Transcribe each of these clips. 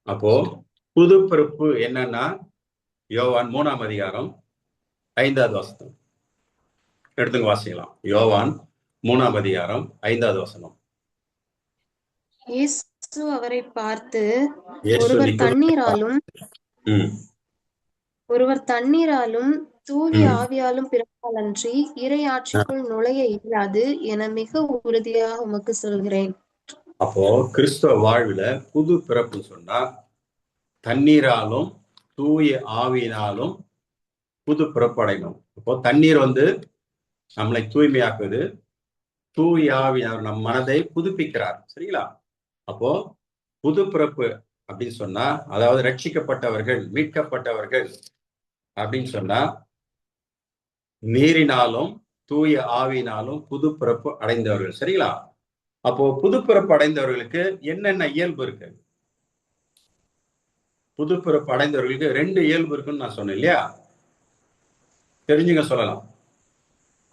அப்போ புது பிறப்பு என்னன்னா யோவான் 3ஆம் அதிகாரம் 5வது வசனம் எடுத்துங்க வாசிக்கலாம். யோவான் 3ஆம் அதிகாரம் 5வது வசனம். இயேசு அவரை பார்த்து, இயேசு ஒருவர் ம் தண்ணீராலும் தூய ம் ஆவியாலும் பிறப்பாலன்றி இறையாட்சிக்குள் நுழைய இயலாது என மிக உறுதியாக உமக்கு சொல்கிறேன். அப்போ கிறிஸ்தவ வாழ்வுல புது பிறப்பு சொன்னா தண்ணீராலும் தூய ஆவியினாலும் புது பிறப்பு அடையணும். அப்போ தண்ணீர் நம்மளை தூய்மையாக்குது, தூய ஆவியார் நம் மனதை புதுப்பிக்கிறார். சரிங்களா? அப்போ புது பிறப்பு அப்படின்னு சொன்னா, அதாவது ரட்சிக்கப்பட்டவர்கள், மீட்கப்பட்டவர்கள் அப்படின்னு சொன்னா நீரினாலும் தூய ஆவியினாலும் புது பிறப்பு அடைந்தவர்கள். சரிங்களா? அப்போ புது பிறப்பு அடைந்தவர்களுக்கு என்னென்ன இயல்பு இருக்கு? புது பிறப்பு அடைந்தவர்களுக்கு 2 இயல்பு இருக்குன்னு நான் சொன்னேன் இல்லையா? தெரிஞ்சுங்க சொல்லலாம்.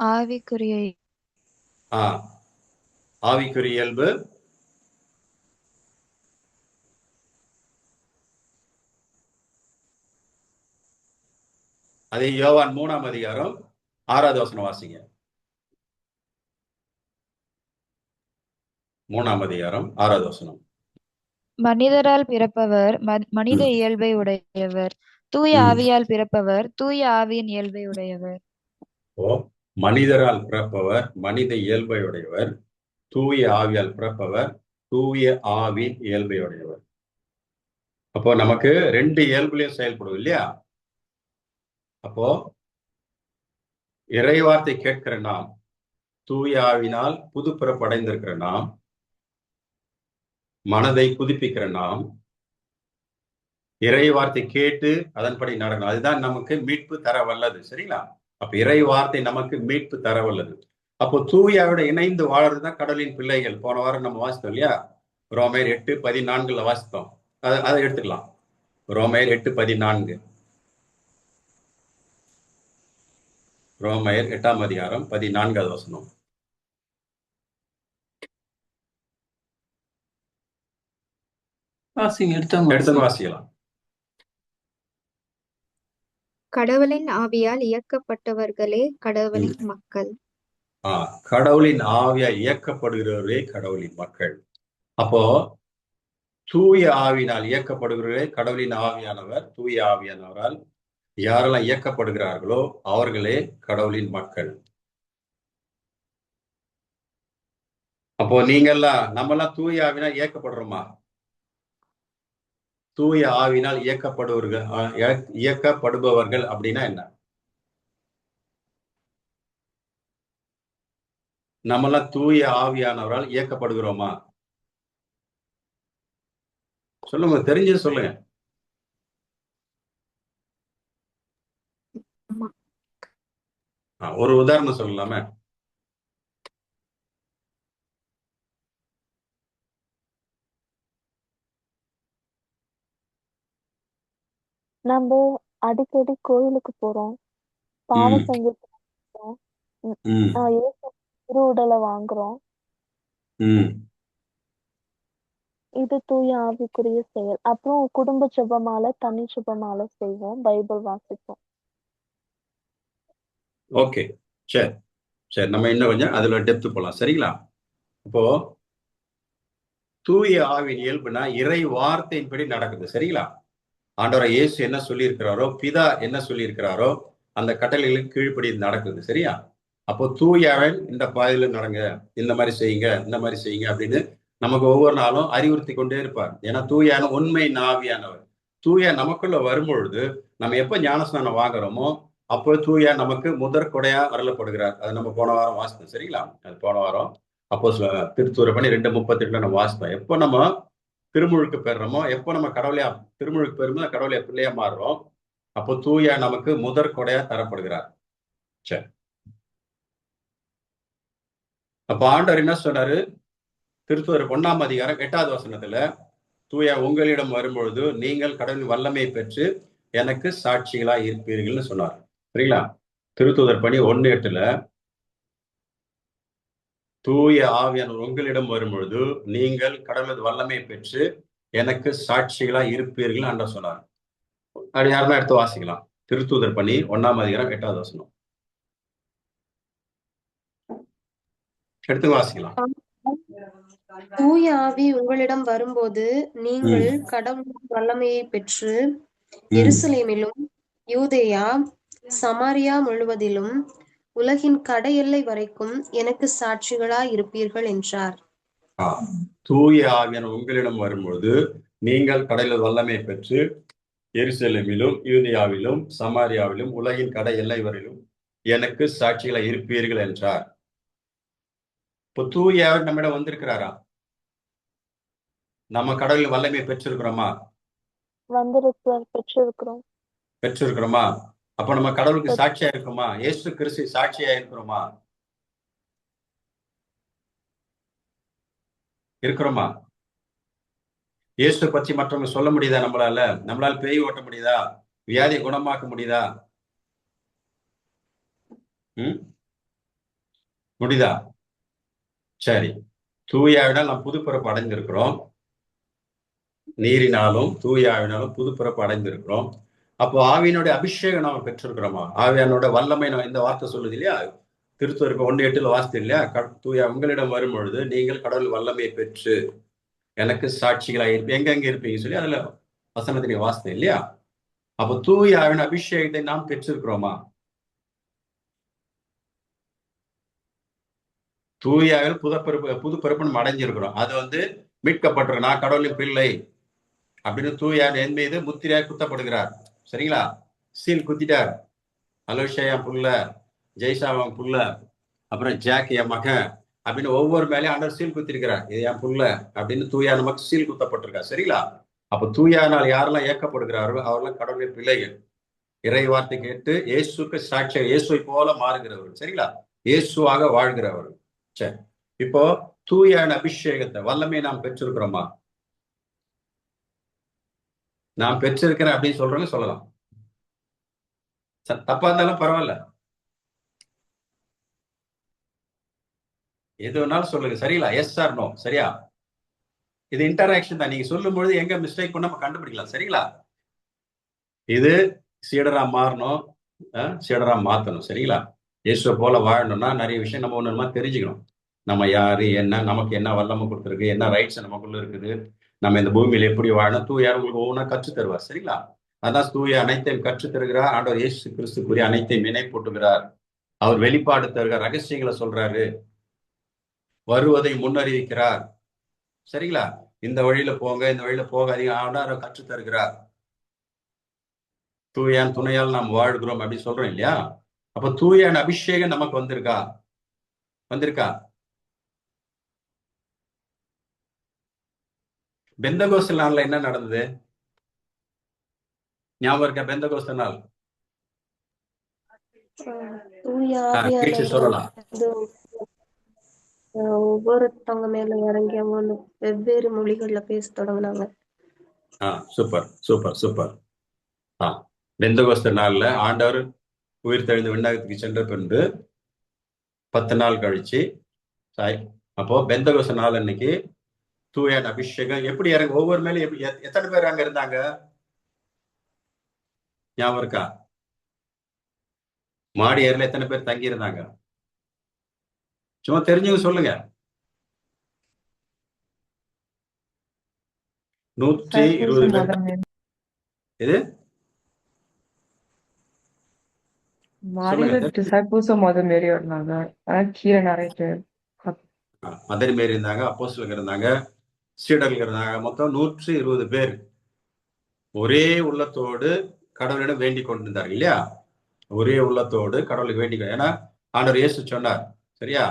ஆவிக்குரிய ஆவிக்குரிய இயல்பு, அதே யோவான் 3ஆம் அதிகாரம் 6வது வசனம் வாசிங்க. 3ஆம் அதிகாரம் 6வது வசனம். மனிதரால் பிறப்பவர் மனித இயல்பை உடையவர், தூய ஆவியால் பிறப்பவர் தூய ஆவியின் இயல்பை உடையவர். மனிதரால் பிறப்பவர் மனித இயல்பை உடையவர், தூய ஆவியால் பிறப்பவர் தூய ஆவின் இயல்பை உடையவர். அப்போ நமக்கு 2 இயல்புலையும் செயல்படும் இல்லையா? அப்போ இறைவார்த்தை கேட்கிற நாம், தூய ஆவினால் புது பிறப்பு அடைந்திருக்கிற நாம், மனதை புதுப்பிக்கிற நாம், இறை வார்த்தை கேட்டு அதன்படி நடக்கணும். அதுதான் நமக்கு மீட்பு தர வல்லது. சரிங்களா? அப்ப இறை வார்த்தை நமக்கு மீட்பு தர வல்லது. அப்போ தூயாவோட இணைந்து வாழறதுதான் கடவுளின் பிள்ளைகள். போன வாரம் நம்ம வாசித்தோம் இல்லையா? ரோமையர் 8:14 வாசித்தோம். அதை எடுத்துக்கலாம். ரோமையர் 8:14. ரோமையர் 8ஆம் அதிகாரம் 14வது வசனம். எடுத்து வாசிக்கலாம். கடவுளின் ஆவியால் இயக்கப்பட்டவர்களே கடவுளின் மக்கள். கடவுளின் ஆவியால் இயக்கப்படுகிறவர்களே கடவுளின் மக்கள். அப்போ தூய ஆவியினால் இயக்கப்படுகிறவர்களே கடவுளின் ஆவியானவர். தூய ஆவியானவரால் யாரெல்லாம் இயக்கப்படுகிறார்களோ அவர்களே கடவுளின் மக்கள். அப்போ நம்மெல்லாம் தூய ஆவினால் இயக்கப்படுறோமா? தூய ஆவினால் இயக்கப்படுபவர்கள் அப்படின்னா என்ன? நம்மெல்லாம் தூய ஆவியானவரால் இயக்கப்படுகிறோமா? சொல்லுங்க, தெரிஞ்சது சொல்லுங்க. ஒரு உதாரணம் சொல்லலாமே? நம்ம அடிக்கடி கோயிலுக்கு போறோம், பாவ சங்கீதம், திரு உடலை வாங்குறோம். இது தூய ஆவிக்குரிய செயல். அப்புறம் குடும்ப ஜெபமால, தனி ஜெபமால செய்வோம், பைபிள் வாசிப்போம். ஓகே, சரி சரி, நம்ம இன்னும் கொஞ்சம் அதுல டெப்த் போலாம். சரிங்களா? இப்போ தூய ஆவின் இயல்புனா இறை வார்த்தையின்படி நடக்குது. சரிங்களா? ஆண்டவர் இயேசு என்ன சொல்லி இருக்கிறாரோ, பிதா என்ன சொல்லி இருக்கிறாரோ அந்த கட்டளைகளுக்கு கீழ்ப்படி நடக்குது. சரியா? அப்போ தூயவன் இந்த பாதையில நடங்க, இந்த மாதிரி செய்யுங்க, இந்த மாதிரி செய்யுங்க அப்படின்னு நமக்கு ஒவ்வொரு நாளும் அறிவுறுத்தி கொண்டே இருப்பார். ஏன்னா தூயான உண்மை நாவியானவர். தூய நமக்குள்ள வரும்பொழுது நம்ம எப்ப ஞானஸ்நானம் வாங்குறோமோ அப்போ தூய நமக்கு முதற் கொடையா அருளப்படுகிறார். அது நம்ம போன வாரம் வாசித்தோம். சரிங்களா? அது போன வாரம் அப்போ திருத்தூர பண்ணி 2:38 நம்ம வாசித்தோம். எப்போ நம்ம திருமுழுக்கு பெறுறோமோ, எப்போ நம்ம திருமுழுக்கு பெறும்போது கடவுளை பிள்ளையா மாறுறோம், அப்போ தூய நமக்கு முதற் கொடையா தரப்படுகிறார். சரி, அப்ப ஆண்டவர் என்ன சொன்னாரு? திருத்தூதர் 1ஆம் அதிகாரம் 8வது வசனத்துல, தூய உங்களிடம் வரும்பொழுது நீங்கள் கடவுளின் வல்லமை பெற்று எனக்கு சாட்சிகளா இருப்பீர்கள்னு சொன்னார். சரிங்களா? திருத்தூதர் பணி 1:8 தூய ஆவியானவர் உங்களிடம் வரும்பொழுது நீங்கள் கடவுளது வல்லமை பெற்று எனக்கு சாட்சிகளா இருப்பீர்கள் ஆண்டவர் சொன்னார். அப்படி யாருன்னா எடுத்து வாசிக்கலாம். திருத்தூதர் பணி 1ஆம் அதிகாரம் 8வது வசனம். எடுத்து வாசிக்கலாம். தூய ஆவி உங்களிடம் வரும்போது நீங்கள் கடவுளின் வல்லமையை பெற்று எருசலேமிலும் யூதேயா சமாரியா முழுவதிலும் உலகின் கடையெல்லை வரைக்கும் எனக்கு சாட்சிகளா இருப்பீர்கள் என்றார். தூய ஆவியானவர் உங்களிடம் வரும்போது நீங்கள் கடலில் வல்லமை பெற்று எருசலேமிலும் யூதேயாவிலும் சமாரியாவிலும் உலகின் கடை எல்லை வரையிலும் எனக்கு சாட்சிகளா இருப்பீர்கள் என்றார். இப்போ தூய ஆவி நம்மிடம் வந்திருக்கிறாரா? நம்ம கடவுளின் வல்லமை பெற்றிருக்கிறோமா? பெற்றிருக்கிறோமா? அப்ப நம்ம கடவுளுக்கு சாட்சியா இருக்குமா? இயேசு கிறிஸ்து சாட்சியா இருக்கிறோமா? இருக்கிறோமா? இயேசு பற்றி மற்றவங்க சொல்ல முடியுதா? நம்மளால பேய் ஓட்ட முடியுதா? வியாதியை குணமாக்க முடியுதா? முடியுதா? சரி. தூயாவினால் நாம் புதுப்பிறப்பு அடைந்திருக்கிறோம். நீரினாலும் தூயாவினாலும் புதுப்பிறப்பு அடைந்திருக்கிறோம். அப்போ ஆவியினுடைய அபிஷேகம் நாம் பெற்றிருக்கிறோமா? ஆவியானோட வல்லமை, இந்த வார்த்தை சொல்லுது இல்லையா? திருத்தூருக்கு 1:8 வாசித்து இல்லையா? தூயா உங்களிடம் வரும் பொழுது நீங்கள் கடவுள் வல்லமையை பெற்று எனக்கு சாட்சிகளாக எங்க இருப்பீங்க சொல்லி அதுல வசனத்தை நீங்க வாசித்தேன் இல்லையா? அப்போ தூயாவின் அபிஷேகத்தை நாம் பெற்றிருக்கிறோமா? தூயாவில் புதுப்பிறப்பு நம்ம அடைஞ்சிருக்கிறோம். அது மீட்கப்பட்டிருக்கும். நான் கடவுளின் பிள்ளை அப்படின்னு தூயாவின் என் மீது முத்திரையாக குத்தப்படுகிறார். சரிங்களா? சீல் குத்திட்டார். அலோஷா என் புள்ள, ஜெய்ஷா என் புள்ள, அப்புறம் ஜாக் என் மகன் அப்படின்னு ஒவ்வொரு மேலேயும் ஆண்டவர் சீல் குத்திருக்கிறார். இது என் புள்ள அப்படின்னு தூயா நமக்கு சீல் குத்தப்பட்டிருக்கார். சரிங்களா? அப்ப தூயானால் யாரெல்லாம் ஏற்கப்படுகிறாரோ அவரெல்லாம் கடவுளின் பிள்ளைகள். இறை வார்த்தை கேட்டு இயேசுக்கு சாட்சியாக இயேசுவை போல மாறுகிறவர்கள். சரிங்களா? இயேசுவாக வாழ்கிறவர்கள். சரி, இப்போ தூயான அபிஷேகத்தை வல்லமை நாம் பெற்றிருக்கிறோமா? நான் பெற்றிருக்கிறேன் அப்படின்னு சொல்றேன்னு சொல்லலாம். தப்பா இருந்தாலும் பரவாயில்ல, எது வேணாலும் சொல்லுங்க. சரிங்களா? Yes or no. சரியா? இது இன்டராக்ஷன் தான். நீங்க சொல்லும் பொழுது எங்க மிஸ்டேக் பண்ண நம்ம கண்டுபிடிக்கலாம். சரிங்களா? இது சீடரா மாறணும், சீடரா மாத்தணும். சரிங்களா? இயேசுவை போல வாழணும்னா நிறைய விஷயம் நம்ம ஒண்ணுமா தெரிஞ்சுக்கணும். நம்ம யாரு, என்ன, நமக்கு என்ன வல்லமை கொடுத்துருக்கு, என்ன ரைட்ஸ் நமக்குள்ள இருக்குது, நம்ம இந்த பூமியில எப்படி வாழணும், தூயார் உங்களுக்கு ஒவ்வொன்றா கற்று தருவார். சரிங்களா? அதான் தூய அனைத்தையும் கற்றுத் தருகிறார். ஆண்டவர் இயேசு கிறிஸ்துக்குரிய அனைத்தையும் நினைப்பூட்டுகிறார். அவர் வெளிப்பாடு தருகிறார், ரகசியங்களை சொல்றாரு, வருவதை முன்னறிவிக்கிறார். சரிங்களா? இந்த வழியில போங்க, இந்த வழியில போகாதீங்க, ஆண்டவர் கற்றுத் தருகிறார். தூயான் துணையால் நாம் வாழ்கிறோம் அப்படின்னு சொல்றோம் இல்லையா? அப்ப தூயான் அபிஷேகம் நமக்கு வந்திருக்கா? பெந்தகோஸ்து நாள்ல என்ன நடந்தது ஞாபகம் இருக்கா? பெந்தகோஸ்து நாள் சொல்லலாம். ஒவ்வொருத்தவங்க மேல இறங்கி அவங்க வெவ்வேறு மொழிகள்ல பேச தொடங்கினாங்க. Super super super. பெந்தகோஸ்து நாள்ல ஆண்டவர் உயிர் தெழுந்து விண்ணகத்துக்கு சென்ற பின்பு 10 நாள் கழிச்சு, அப்போ பெந்தகோஸ்து நாள் அன்னைக்கு தூயான் அபிஷேகம் எப்படி இறங்க, ஒவ்வொரு மேலும் எத்தனை பேர் அங்க இருந்தாங்க ஞாபகம் இருக்கா? மாடி ஏரில எத்தனை பேர் தங்கி இருந்தாங்க? சும்மா தெரிஞ்சவங்க சொல்லுங்க. 120 பேர். இது மதர் மேரி இருந்தாங்க, அப்போஸ்தலர்கள் இருந்தாங்க, சீடர்கள் இருந்தாங்க. மொத்தம் 120 பேர் ஒரே உள்ளத்தோடு கடவுளிடம் வேண்டிக் கொண்டிருந்தார்கள் இல்லையா? ஒரே உள்ளத்தோடு கடவுளுக்கு வேண்டிக், ஏன்னா ஆண்டவர் இயேசு சொன்னார், சரியா,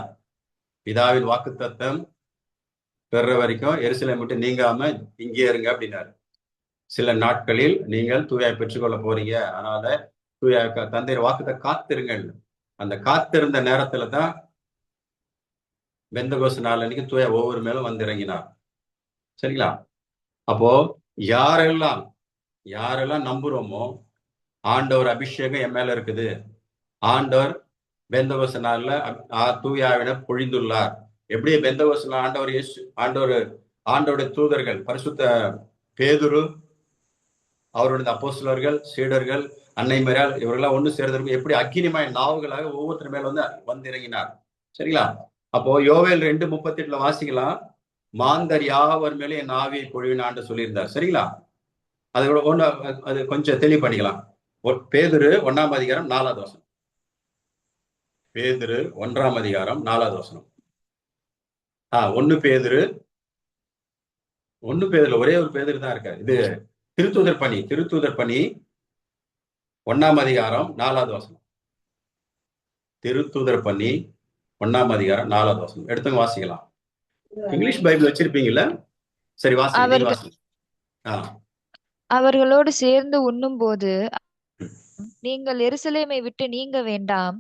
பிதாவின் வாக்குத்தத்தம் பெற வரைக்கும் எருசலேம் விட்டு நீங்காம இங்கே இருங்க அப்படின்னாரு. சில நாட்களில் நீங்கள் தூயாய் பெற்றுக்கொள்ள போறீங்க, அதனால தூயா தந்தையர் வாக்குத்த காத்திருங்கள். அந்த காத்திருந்த நேரத்துல தான் பெந்தகோஸ்து நாள் அன்னைக்கு தூயா ஒவ்வொரு மேலும் வந்து இறங்கினார். சரிங்களா? அப்போ யாரெல்லாம் நம்புறோமோ ஆண்டவர் அபிஷேகம் என் மேல இருக்குது, ஆண்டவர் பெந்தகோஸ்து நாள்ல தூயாவிட பொழிந்துள்ளார். எப்படி பெந்தகோஸ்து ஆண்டவர் ஆண்டவருடைய தூதர்கள் பரிசுத்த பேதுரு, அவருடைய அப்போஸ்தலர்கள், சீடர்கள், அன்னை மரியாள் இவரெல்லாம் ஒண்ணு சேர்ந்தவர்கள் எப்படி அக்கினிமய நாவுகளாக ஒவ்வொருத்தர் மேல வந்து இறங்கினார். சரிங்களா? அப்போ யோவேல் 2:38 வாசிக்கலாம். மாந்தர் யாவர் மேலே என் ஆவியை பொழிவினான்னு சொல்லியிருந்தார். சரிங்களா? அதோட அது கொஞ்சம் தெளிவு பண்ணிக்கலாம். பேதுரு 1ஆம் அதிகாரம் 4வது வசனம். பேதுரு 1ஆம் அதிகாரம் 4வது வசனம். 1 பேதுரு ஒரே ஒரு பேதுரு தான் இருக்காரு. இது திருத்தூதர் பணி 1ஆம் அதிகாரம் 4வது வசனம். திருத்தூதர் பணி 1ஆம் அதிகாரம் 4வது வசனம். எடுத்துங்க வாசிக்கலாம். இங்கிலீஷ் பைபிள் வச்சிருப்பீங்கல்ல? சரி வாசிங்க. அவர்களோடு சேர்ந்து உண்ணும்போது நீங்கள் எருசலேமை விட்டு நீங்க வேண்டாம்,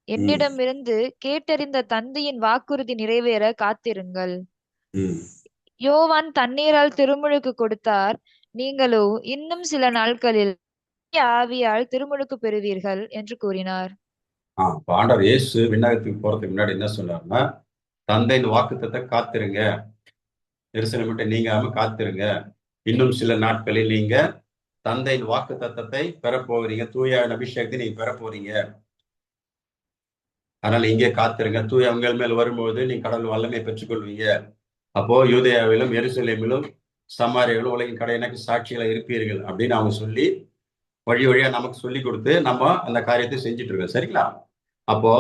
என்னிடமிருந்து கேட்டறிந்த தந்தையின் வாக்குறுதி நிறைவேற காத்திருங்கள். யோவான் தண்ணீரால் திருமுழுக்கு கொடுத்தார், நீங்களோ இன்னும் சில நாட்களில் ஆவியால் திருமுழுக்கு பெறுவீர்கள் என்று கூறினார். ஆண்டவர் இயேசு விண்ணகத்துக்கு போறதுக்கு முன்னாடி என்ன சொன்னார்னா, தந்தையின் வாக்குத்தத்தை காத்திருங்க, எருசலேமை விட்டு நீங்காம காத்திருங்க, இன்னும் சில நாட்களில் நீங்க தந்தையின் வாக்கு தத்தத்தை பெறப்போகிறீங்க, தூய அபிஷேகத்தை நீங்க பெறப்போறீங்க, அதனால இங்கே காத்திருங்க, தூய உங்கள் மேல் வரும்போது நீங்க கடவுள் வல்லமை பெற்றுக்கொள்வீங்க. அப்போ யூதேயாவிலும் எருசலேமிலும் சமாரியாவிலும் உலகின் கடையனுக்கு சாட்சிகளை இருப்பீர்கள் அப்படின்னு அவங்க சொல்லி வழியா நமக்கு சொல்லி கொடுத்து நம்ம அந்த காரியத்தை செஞ்சுட்டு இருக்கோம். சரிங்களா? அப்போ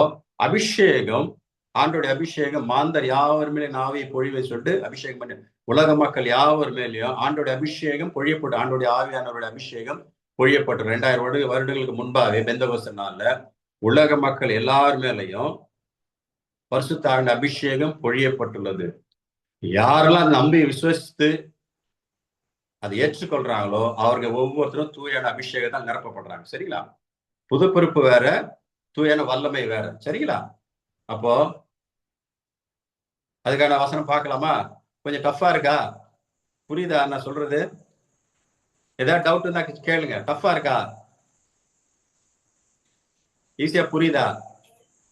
அபிஷேகம், ஆண்டோடைய அபிஷேகம் மாந்தர் யாவர் மேலே நாவை பொழிவை சொல்லிட்டு அபிஷேகம் பண்ணி உலக மக்கள் யாவர் மேலேயும் ஆண்டோடைய அபிஷேகம் பொழியப்பட்டு, ஆண்டோடைய ஆவியானவருடைய அபிஷேகம் பொழியப்பட்டு 2000 வருடங்களுக்கு முன்பாகவே பெந்தகோஸ்து நாள்ல உலக மக்கள் எல்லார் மேலையும் பரிசுத்த ஆவியின் அபிஷேகம் பொழியப்பட்டுள்ளது. யாரெல்லாம் நம்பி விசுவசித்து அதை ஏற்றுக்கொள்றாங்களோ அவர்கள் ஒவ்வொருத்தரும் தூயான அபிஷேகத்தால் நிரப்பப்படுறாங்க. சரிங்களா? புது பொறுப்பு வேற, தூயான வல்லமை வேற. சரிங்களா? அப்போ அதுக்கான வசனம் பார்க்கலாமா? கொஞ்சம் டஃபா இருக்கா? புரியுதா நான் சொல்றது? ஏதாவது டவுட் இருந்தா கேளுங்க. டஃபா இருக்கா? ஈஸியா புரியுதா?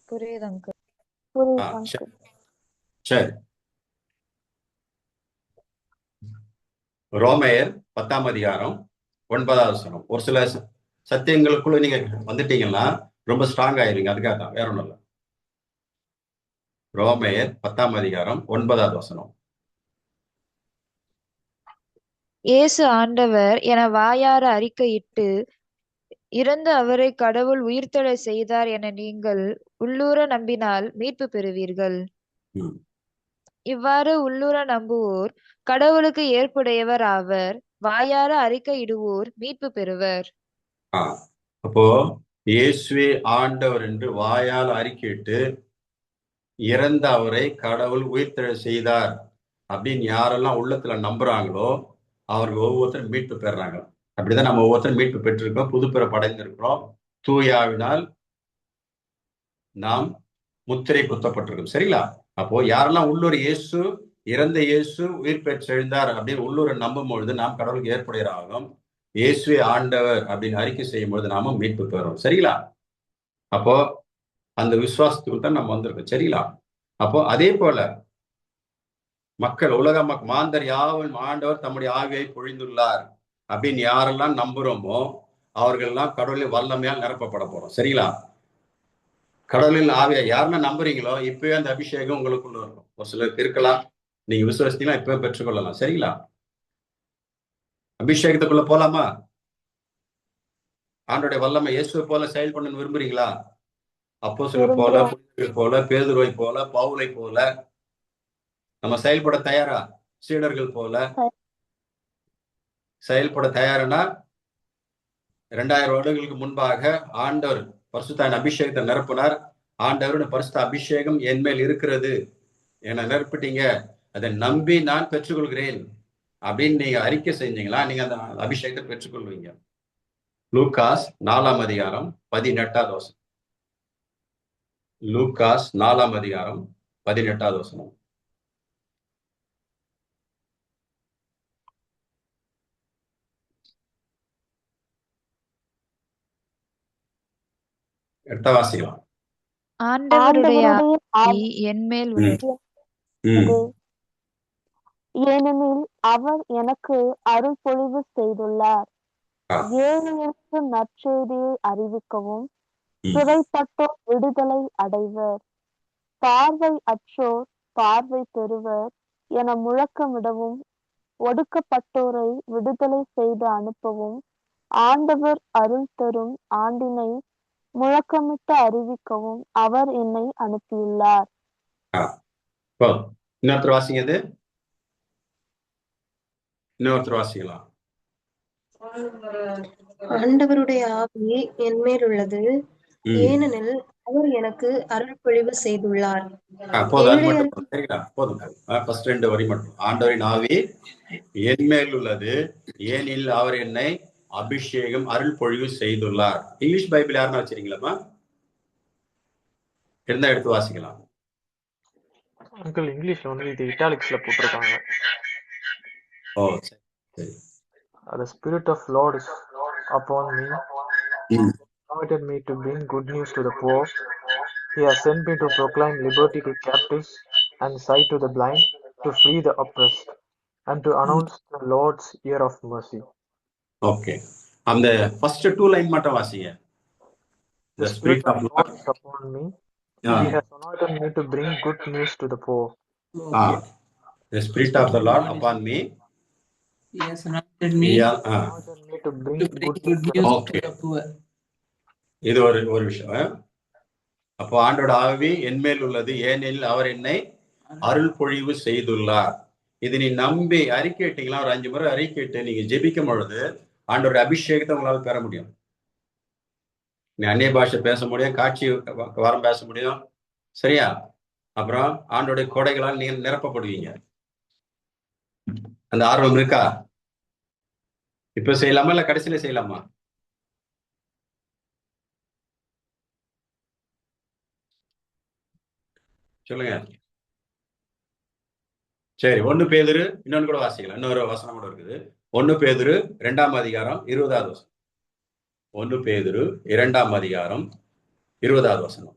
புரியுதுங்க. சரி. ரோமையர் 10ஆம் அதிகாரம் 9வது வசனம். ஒரு சில சத்தியங்களுக்குள்ள நீங்க வந்துட்டீங்கன்னா ரொம்ப ஸ்ட்ராங் ஆயிருங்க. அதுக்காக தான், வேற ஒண்ணும் இல்லை. ரோமையர் 10ஆம் அதிகாரம் 9வது வசனம். இயேசு ஆண்டவர் என வாயார அறிக்கையிட்டு இறந்து அவரை கடவுள் உயிர்த்தெழ செய்தார் என நீங்கள் உள்ளூர நம்பினால் மீட்பு பெறுவீர்கள். இவ்வாறு உள்ளூர நம்புவோர் கடவுளுக்கு ஏற்புடையவர் ஆவர், வாயார அறிக்கையிடுவோர் மீட்பு பெறுவர். அப்போ இயேசுவே ஆண்டவர் என்று வாயால் அறிக்கையிட்டு இறந்த அவரை கடவுள் உயிர்த்தெழ செய்தார் அப்படின்னு யாரெல்லாம் உள்ளத்துல நம்புறாங்களோ அவர்கள் ஒவ்வொருத்தரும் மீட்பு பெறாங்க. அப்படிதான் நம்ம ஒவ்வொருத்தரும் மீட்பு பெற்றிருக்கோம், புதுப்பிறப்பு அடைந்திருக்கிறோம், தூயாவினால் நாம் முத்திரை குத்தப்பட்டிருக்கோம். சரிங்களா? அப்போ யாரெல்லாம் உள்ளூர் இயேசு இறந்த இயேசு உயிர் பெற்றெழுந்தார் அப்படின்னு உள்ளூரை நம்பும் பொழுது நாம் கடவுளுக்கு ஏற்புடையராகும், இயேசுவே ஆண்டவர் அப்படின்னு அறிக்கை செய்யும் பொழுது நாம மீட்பு பெறும். சரிங்களா? அப்போ அந்த விசுவாசத்துக்கு தான் நம்ம வந்திருக்கோம். சரிங்களா? அப்போ அதே போல மக்கள் உலக மாந்தர் யாவும் ஆண்டவர் தம்முடைய ஆவியை பொழிந்துள்ளார் அப்படின்னு யாரெல்லாம் நம்புறோமோ அவர்கள்லாம் கடவுளின் வல்லமையால் நிரப்பப்பட போறோம். சரிங்களா? கடவுளின் ஆவியை யாரெல்லாம் நம்புறீங்களோ இப்பவே அந்த அபிஷேகம் உங்களுக்குள்ள இருக்கும். ஒரு சிலருக்கு இருக்கலாம், நீங்க விசுவாசித்தீங்கன்னா இப்பவே பெற்றுக்கொள்ளலாம். சரிங்களா? அபிஷேகத்துக்குள்ள போலாமா? ஆண்டோடைய வல்லமை இயேசுவை போல செயல்படணும்னு விரும்புறீங்களா? அப்போஸ்தலர் போல, போல, பேதுருவை போல, பவுலை போல நம்ம செயல்பட தயாரா? சீடர்கள் போல செயல்பட தயாருன்னா 2000 வருடங்களுக்கு முன்பாக ஆண்டவர் பரிசுத்த அபிஷேகத்தை நிரப்பினார். ஆண்டவருடைய பரிசுத்த அபிஷேகம் என் மேல் இருக்கிறது, என்னை நிரப்பிட்டீங்க, அதை நம்பி நான் பெற்றுக்கொள்கிறேன் அப்படின்னு நீங்க அறிக்கை செஞ்சீங்களா, நீங்க அந்த அபிஷேகத்தை பெற்றுக்கொள்வீங்க. லூகாஸ் 4ஆம் அதிகாரம் 18வது வசனம். லூகாஸ் 4ஆம் அதிகாரம் 18வது வசனம். எடுத்த வாசிக்கலாம். ஆண்டவருடைய ஆவி என் மேல் உள்ளது. ஏனெனில் அவர் எனக்கு அருள் பொழிவு செய்துள்ளார். ஆ. ஏழைகளுக்கு நற்செய்தியை அறிவிக்கவும், ம். சிறைப்பட்டோர் விடுதலை அடைவர், பார்வை அற்றோர் பார்வை பெறுவர் என முழக்கமிடவும், ஒடுக்கப்பட்டோரை விடுதலை செய்து அனுப்பவும், ஆண்டவர் அருள் தரும் ஆண்டினை முழக்கமிட்டு அறிவிக்கவும் அவர் என்னை அனுப்பியுள்ளார். ஆ. இப்போ இன்னொருத்தர் வாசிங்க. அது இன்னொருத்தர் வாசிக்கலாம். ஆண்டவருடைய ஆவி என் மேல் உள்ளது, ம். ஏனெனில் அவர் எனக்கு அருள் பொழிவு செய்துள்ளார். போதும், அது ஏழையர் மட்டும் சரிங்களா? போதும். ஃபர்ஸ்ட் 2 வரி மட்டும். ஆண்டவரின் ஆவி என் மேல் உள்ளது, ஏனில் அவர் என்னை அபிஷேகம் அருள் பொழிவு செய்துள்ளார். இங்கிலீஷ் பைபிள் யாருன்னா வச்சிருக்கீங்களா? இருந்தா எடுத்து வாசிக்கலாம். அங்கிள் இங்கிலீஷ்ல வந்து இது இட்டாலிக்ஸ்ல போட்டிருக்காங்க. ஓ சரி சரி. The Spirit of Lord is upon me, ம். anointed me to bring good news to the poor. He has sent me to proclaim liberty to captives and sight to the blind, to free the oppressed, and to announce the Lord's year of mercy. Okay. அந்த first 2 line மட்டும் வாசிங்க. The Spirit of Lord is upon me. Ah. He has anointed me to bring good news to the poor. Ah. The Spirit of the Lord upon me. He has anointed me Anointed me to bring to bring good good news. news Okay. to the poor. இது ஒரு விஷயம். அப்போ ஆண்டோட ஆவி என் மேல் உள்ளது, ஏனெனில் அவர் என்னை அருள் பொழிவு செய்துள்ளார். இது நீ நம்பி அறிக்கையிட்டீங்களா? ஒரு 5 முறை அறிக்கையிட்டு நீங்க ஜெபிக்கும் பொழுது ஆண்டோட அபிஷேகத்தை உங்களால பெற முடியும். நீ அந்நிய பாஷை பேச முடியும், காட்சி வரம் பேச முடியும், சரியா? அப்புறம் ஆண்டோடைய கொடைகளால் நீங்க நிரப்பப்படுவீங்க. அந்த ஆர்வம் இருக்கா? இப்ப செய்யலாமா இல்ல கடைசியில செய்யலாமா? சொல்லுங்க. சரி, 1 பேதுரு இன்னொன்னு கூட வாசிக்கலாம். இன்னொரு வசனம் கூட இருக்குது. 1 பேதுரு 2ஆம் அதிகாரம் 20வது வசனம். 1 பேதுரு 2ஆம் அதிகாரம் 20வது வசனம்.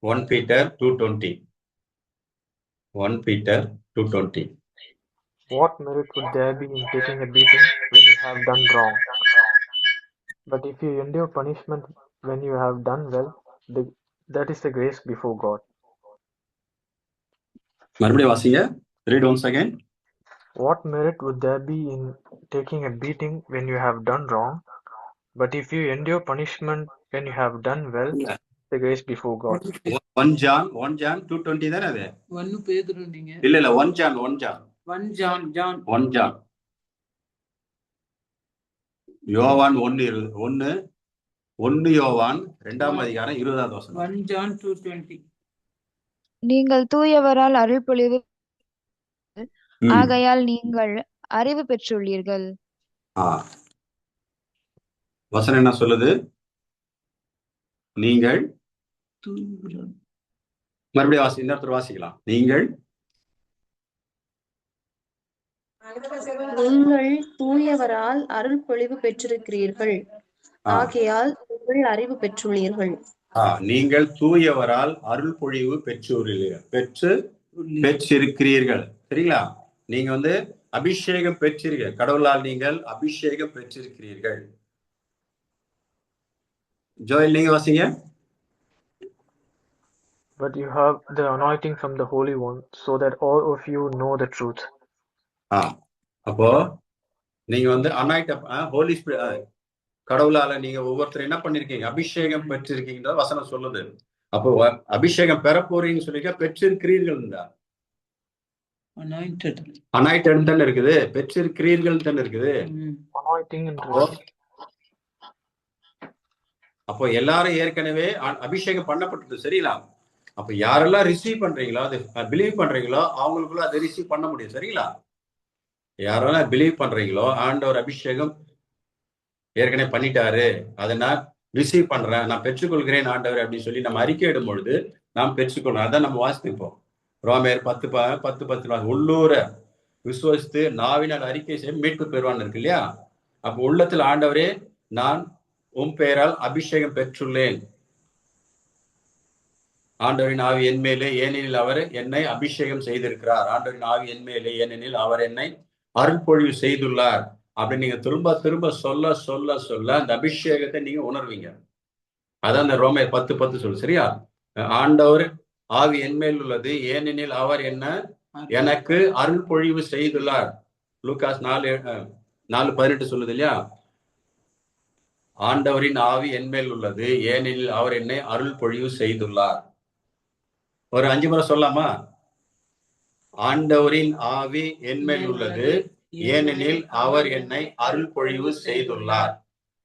1 Peter 2:20. 1 Peter 2:20. What merit would there be in taking a beating when you have done wrong? But if you endure punishment when you have done well, that is the grace before God. மறுபடியும் வாசிங்க. Read once again. What merit would there be in taking a beating when you have done wrong? But if you endure punishment when you have done well, the grace before God. 1 John 2:20 தானே அது? 1 பேதுரு நீங்க. இல்ல 1 John. 1 John. யோவான் 1 யோவான் 2ஆம் அதிகாரம் 20வது வசனம். 1 John 2:20. நீங்கள் தூயவரால் அருள் பொழிவு, ஆகையால் நீங்கள் அறிவு பெற்றுள்ளீர்கள். வசனம் என்ன சொல்லுது? நீங்கள் மறுபடியும் இன்னொருத்தர் வாசிக்கலாம். நீங்கள் தூயவரால் அருள் பொழிவு பெற்றிருக்கிறீர்கள், ஆகையால் நீங்கள் அறிவு பெற்றுள்ளீர்கள். நீங்கள் தூயவரால் அருள் பொழிவு பெற்றிருக்கிறீர்கள். சரிங்களா? நீங்க அபிஷேகம் பெற்றிருக்கீர்கள். கடவுளால் நீங்கள் அபிஷேகம் பெற்றிருக்கிறீர்கள். ஜோயல் நீங்க வாசிங்க. But you have the anointing from the Holy One, so that all of you know the truth. அப்போ நீங்க ஹோலி ஸ்பிரிட் கடவுளால நீங்க ஒவ்வொருத்தரும் என்ன பண்ணிருக்கீங்க? அபிஷேகம் பெற்றிருக்கீங்க வசனம் சொல்லுது. அப்போ அபிஷேகம் பெற போறீங்கன்னு சொல்லிக்க பெற்றிருக்கிறீர்கள். அனாயிட்டட் தானே இருக்குது, பெற்றிருக்கிறீர்கள் தானே இருக்குது. அப்போ எல்லாரும் ஏற்கனவே அபிஷேகம் பண்ணப்பட்டது. சரிங்களா? அப்ப யாரெல்லாம் ரிசீவ் பண்றீங்களோ, அது பிலீவ் பண்றீங்களோ, அவங்களுக்குள்ள அதை ரிசீவ் பண்ண முடியும். சரிங்களா? யாரெல்லாம் பிலீவ் பண்றீங்களோ, ஆண்டவர் அபிஷேகம் ஏற்கனவே பண்ணிட்டாரு, அதை நான் ரிசீவ் பண்றேன், நான் பெற்றுக்கொள்கிறேன் ஆண்டவர் அப்படின்னு சொல்லி நம்ம அறிக்கையிடும் பொழுது நாம் பெற்றுக்கொள்ளணும். அதான் நம்ம வாசிப்போம். ரோமேயர் 10:10 உள்ளூர விசுவசித்து நாவினால் அறிக்கை செய்ய மீட்பு பெறுவான்னு இருக்கு இல்லையா? அப்போ உள்ளத்தில் ஆண்டவரே நான் உம் பெயரால் அபிஷேகம் பெற்றுள்ளேன், ஆண்டவரின் ஆவி என் மேலே, ஏனெனில் அவர் என்னை அபிஷேகம் செய்திருக்கிறார். ஆண்டவரின் ஆவி என் மேலே, ஏனெனில் அவர் என்னை அருள்பொழிவு செய்துள்ளார். அப்படி நீங்க திரும்ப திரும்ப சொல்ல சொல்ல சொல்ல அந்த அபிஷேகத்தை நீங்க உணர்வீங்க. அதான் அந்த ரோமர் 10:10 சொல்லு. சரியா? ஆண்டவர் ஆவி என்மேல் உள்ளது, ஏனெனில் அவர் என்ன எனக்கு அருள்பொழிவு செய்துள்ளார். லூகாஸ் 4:18 சொல்லுது இல்லையா? ஆண்டவரின் ஆவி என்மேல் உள்ளது, ஏனெனில் அவர் என்னை அருள்பொழிவு செய்துள்ளார். ஒரு 5 முறை சொல்லலாமா? ஆண்டவரின் ஆவி என்மேல் உள்ளது, ஏனெனில் அவர் என்னை அருள்பொழிவு செய்துள்ளார்.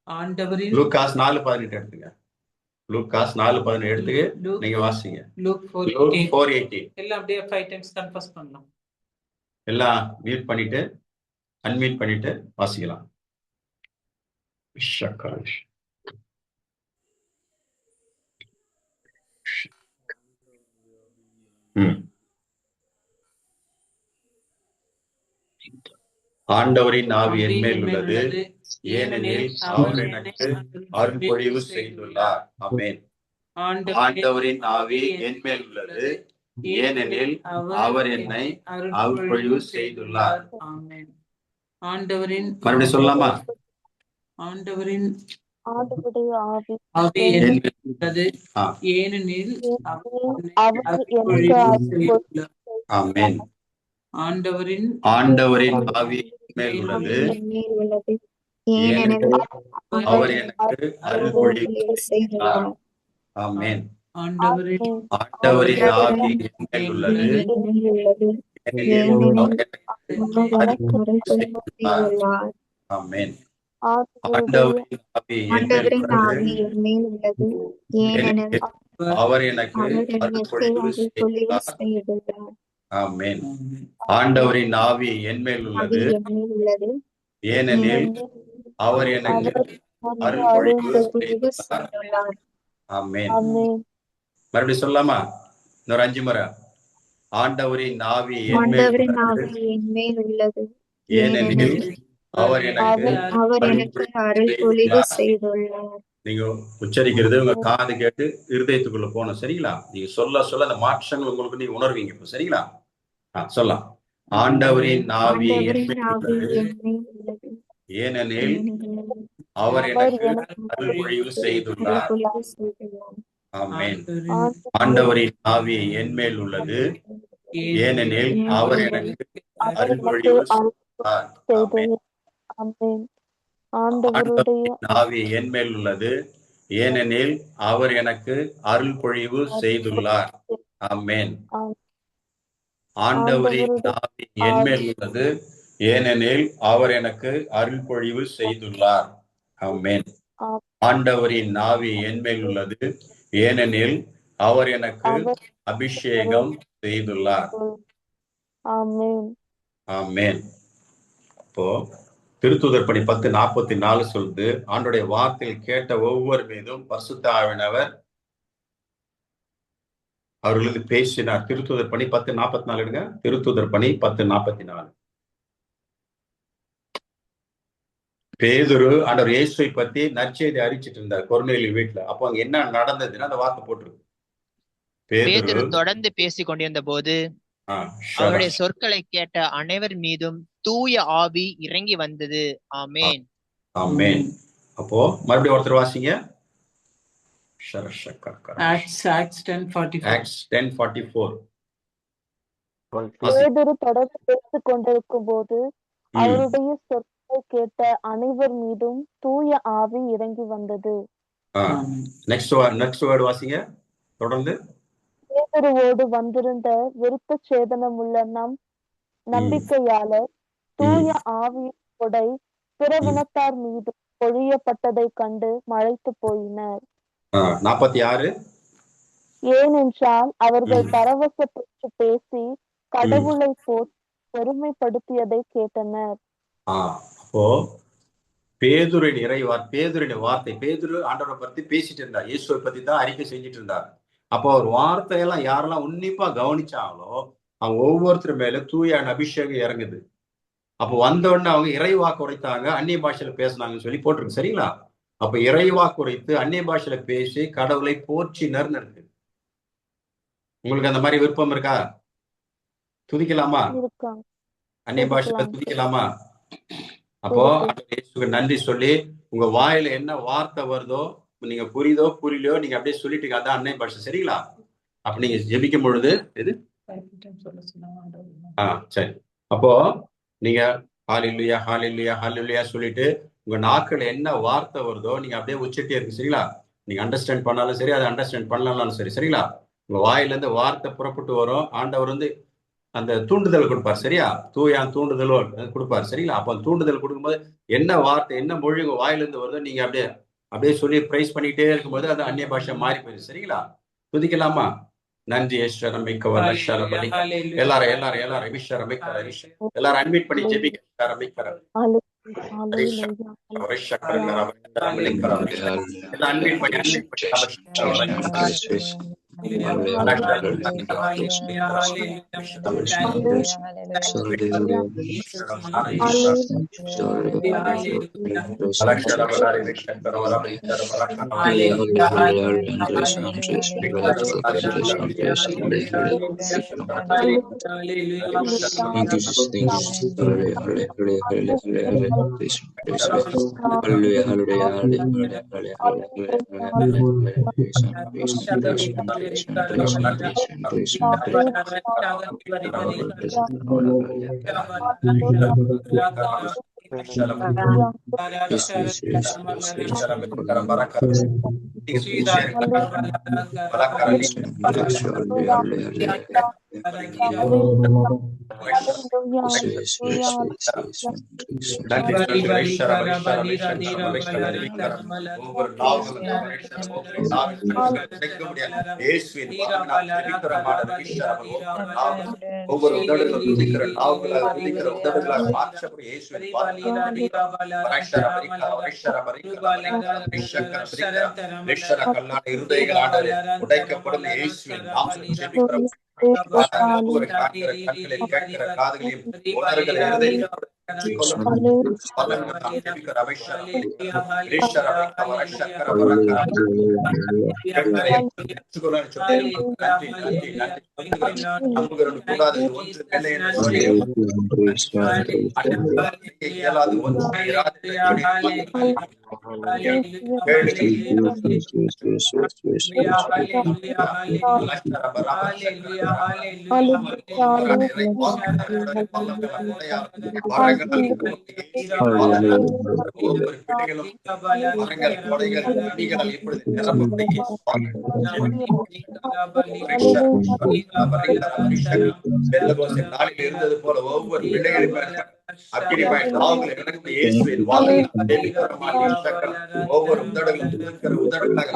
ஆண்டவரின் லூகாஸ் 4:18 எடுத்துங்க. லூகாஸ் 4:18 எடுத்துக்கு நீங்க வாசிங்க. லூக் 4:18 எல்லாம் அப்படியே 5 டைம்ஸ் கன்ஃபஸ் பண்ணலாம். எல்லாம் மியூட் பண்ணிட்டு அன்மியூட் பண்ணிட்டு வாசிக்கலாம். ஆண்டவரின் ஆவி என்மேல் உள்ளது, ஏனெனில் அவர் எனக்கு அருள்பொழிவு செய்துள்ளார். ஆமென். ஆண்டவரின் ஆவி என்மேல் உள்ளது, ஏனெனில் அவர் என்னை அருள்பொழிவு செய்துள்ளார். ஆமென். ஆண்டவரின் மறுபடியும் சொல்லலாமா? ஆண்டவரின் ஆண்டவருடைய ஆவி ஆவி என்மேல் உள்ளது, ஏனெனில் அவர் என்னை அருள்பொழிவு செய்துள்ளார். ஆமென். ஆண்டவரின் ஆவி மேல் உள்ளது, ஏனெனில் அவர் எனக்கு அருள்பொழிவு செய்துள்ளார். ஆமென். ஆண்டவரின் ஆண்டவரின் ஆவி மேல் உள்ளது, ஏனெனில் அவர் எனக்கு அருள்பொழிவு செய்துள்ளார். ஆமென். ஆண்டவரின் ஆவி மேல் உள்ளது, ஏனெனில் அவர் எனக்கு அருள்பொழிவு செய்துள்ளார். ஆமென். ஆண்டவரின் ஆவி என்மேல் உள்ளது, ஏனெனில் அவர் எனக்கு அருள்பொழிவு செய்துள்ளார். ஆமென். மறுபடியும் சொல்லலாமா? இன்னொரு 5 முறை. ஆண்டவரின் ஆவி என்மேல் உள்ளது, ஏனெனில் அவர் எனக்கு அருள்பொழிவு செய்துள்ளார். நீங்க உச்சரிக்கிறது உங்க காது கேட்டு இருதயத்துக்குள்ள போகணும். சரிங்களா? நீங்க சொல்ல சொல்ல அந்த மாற்றங்கள் உங்களுக்கு நீங்க உணர்வீங்க. இப்ப சரிங்களா? சொல்லலாம். ஆண்டவரின் ஆவி ஏனெனில் அவர் எனக்கு அருள்பொழிவு செய்துள்ளார். ஆமென். ஆண்டவரின் ஆவி என்மேல் உள்ளது, ஏனெனில் அவர் எனக்கு அருள்பொழிவு செய்துள்ளார். ஆமென். ஆண்டவரின் ஆவி என்மேல் உள்ளது, ஏனெனில் அவர் எனக்கு அருள்பொழிவு செய்துள்ளார். ஆமென். ஆண்டவரின் ஆவி என்மேல் உள்ளது, ஏனெனில் அவர் எனக்கு அருள்பொழிவு செய்துள்ளார். ஆமென். ஆண்டவரின் ஆவி என்மேல் உள்ளது, ஏனெனில் அவர் எனக்கு அபிஷேகம் செய்துள்ளார். ஆமென். இப்போ திருத்தூதர் பணி 10:44 சொல்லுது, ஆண்டவருடைய வார்த்தையில் கேட்ட ஒவ்வொரு மீதும் பரிசுத்த ஆவியானவர் அவர்களுக்கு பேசினார். திருத்தூதர் பணி 10:44 எடுங்க. திருத்தூதர் பணி 10:44. பேதுரு ஆண்டவர் இயேசுவை பத்தி நற்செய்தி அறிவிச்சிட்டு இருந்தார் கொர்நேலியு வீட்டுல. அப்போ அங்க என்ன நடந்ததுன்னா அந்த வார்த்தை போட்டிருக்கு. பேதுரு தொடர்ந்து பேசிக் கொண்டிருந்த போது அவருடைய சொற்களை கேட்ட அனைவர் மீதும் தூய ஆவி இறங்கி வந்தது. ஆமென். ஆமென். அப்போ மறுபடியும் ஒருத்தர் வாசிங்க. Acts 10:44. பேதுரு தொடர்ந்து பேசிக் கொண்டிருக்கும் போது அவருடைய சொற்களை கேட்ட அனைவர் மீதும் தூய ஆவி இறங்கி வந்தது. நெக்ஸ்ட் வேர்ட் வாசிங்க தொடர்ந்து. பேதுருவோடு வந்திருந்த விருத்த சேதனம் உள்ள நம்பிக்கையாளர் தூய ஆவியின் கொடை பிறவினத்தார் மீது பொழியப்பட்டதை கண்டு மலைத்து போயினர். 46. ஏனென்றால் அவர்கள் பரவசப்பட்டு பேசி கடவுளை போற்றி பெருமைப்படுத்தியதை கேட்டனர். அப்போ பேதுருவின் வார்த்தை, பேதுரு ஆண்டவரை பத்தி பேசிட்டு இருந்தார், இயேசுவை பத்தி தான் அறிக்கை செஞ்சுட்டு இருந்தார். அப்போ ஒரு வார்த்தையெல்லாம் யாரெல்லாம் உன்னிப்பா கவனிச்சாங்களோ அவங்க ஒவ்வொருத்தர் மேல தூய அபிஷேகம் இறங்குது. அப்போ வந்த உடனே அவங்க இறைவாக்கு உரைத்தாங்க, அந்நிய பாஷையில பேசினாங்கன்னு சொல்லி போட்டிருக்கு. சரிங்களா? அப்ப இறைவாக்கு உரைத்து அந்நிய பாஷையில பேசி கடவுளை போற்றினர் இருக்கு. உங்களுக்கு அந்த மாதிரி விருப்பம் இருக்கா? துதிக்கலாமா? இருக்காங்க. அந்நிய பாஷையில துதிக்கலாமா? அப்போ இயேசுக்கு நன்றி சொல்லி உங்க வாயில என்ன வார்த்தை வருதோ, நீங்க புரியுதோ புரியலையோ நீங்க அப்படியே சொல்லிட்டீங்க, அதான் அன்னை பாஷை. சரிங்களா? அப்ப நீங்க ஜெபிக்கும் பொழுது சரி, அப்போ நீங்க ஹalleluya ஹalleluya ஹalleluya சொல்லிட்டு உங்க நாக்குல என்ன வார்த்தை வருதோ நீங்க அப்படியே உச்சரிட்டே இருக்கு. சரிங்களா? நீங்க அண்டர்ஸ்டாண்ட் பண்ணாலும் சரி, அதை அண்டர்ஸ்டாண்ட் பண்ணலாம்னாலும் சரி. சரிங்களா? உங்க வாயில இருந்து வார்த்தை புறப்பட்டு வரும். ஆண்டவர் அந்த தூண்டுதல் கொடுப்பார். சரியா? தூயான் தூண்டுதலோ கொடுப்பார். சரிங்களா? அப்போ தூண்டுதல் கொடுக்கும்போது என்ன வார்த்தை என்ன மொழி உங்க வாயிலிருந்து வருதோ நீங்க அப்படியே சொல்லி பிரைஸ் பண்ணிட்டே இருக்கும்போது அது அந்நிய பாஷை மாறி போயிடும். சரிங்களா? துதிக்கலாமா? நன்றி ஈஸ்வரம் மிக்கவர் எல்லாரும் எல்லாரும் எல்லாரும் ஈஸ்வரம் மிக்கவர் எல்லாரும் அட்மிட் பண்ணி ஜெபிக்க ஆரம்பிக்கிறார். ஒவ்வொரு உடைக்கப்படும் இயேசுவின் நாமத்தில் ஜெபிக்கிறோம். ஒவ்வொரு கண்களை கேட்கிற காதுகளையும் நாளில் இருந்தது போல ஒவ்வொரு பிள்ளைகளின் ஒவ்வொரு உதடுகளாக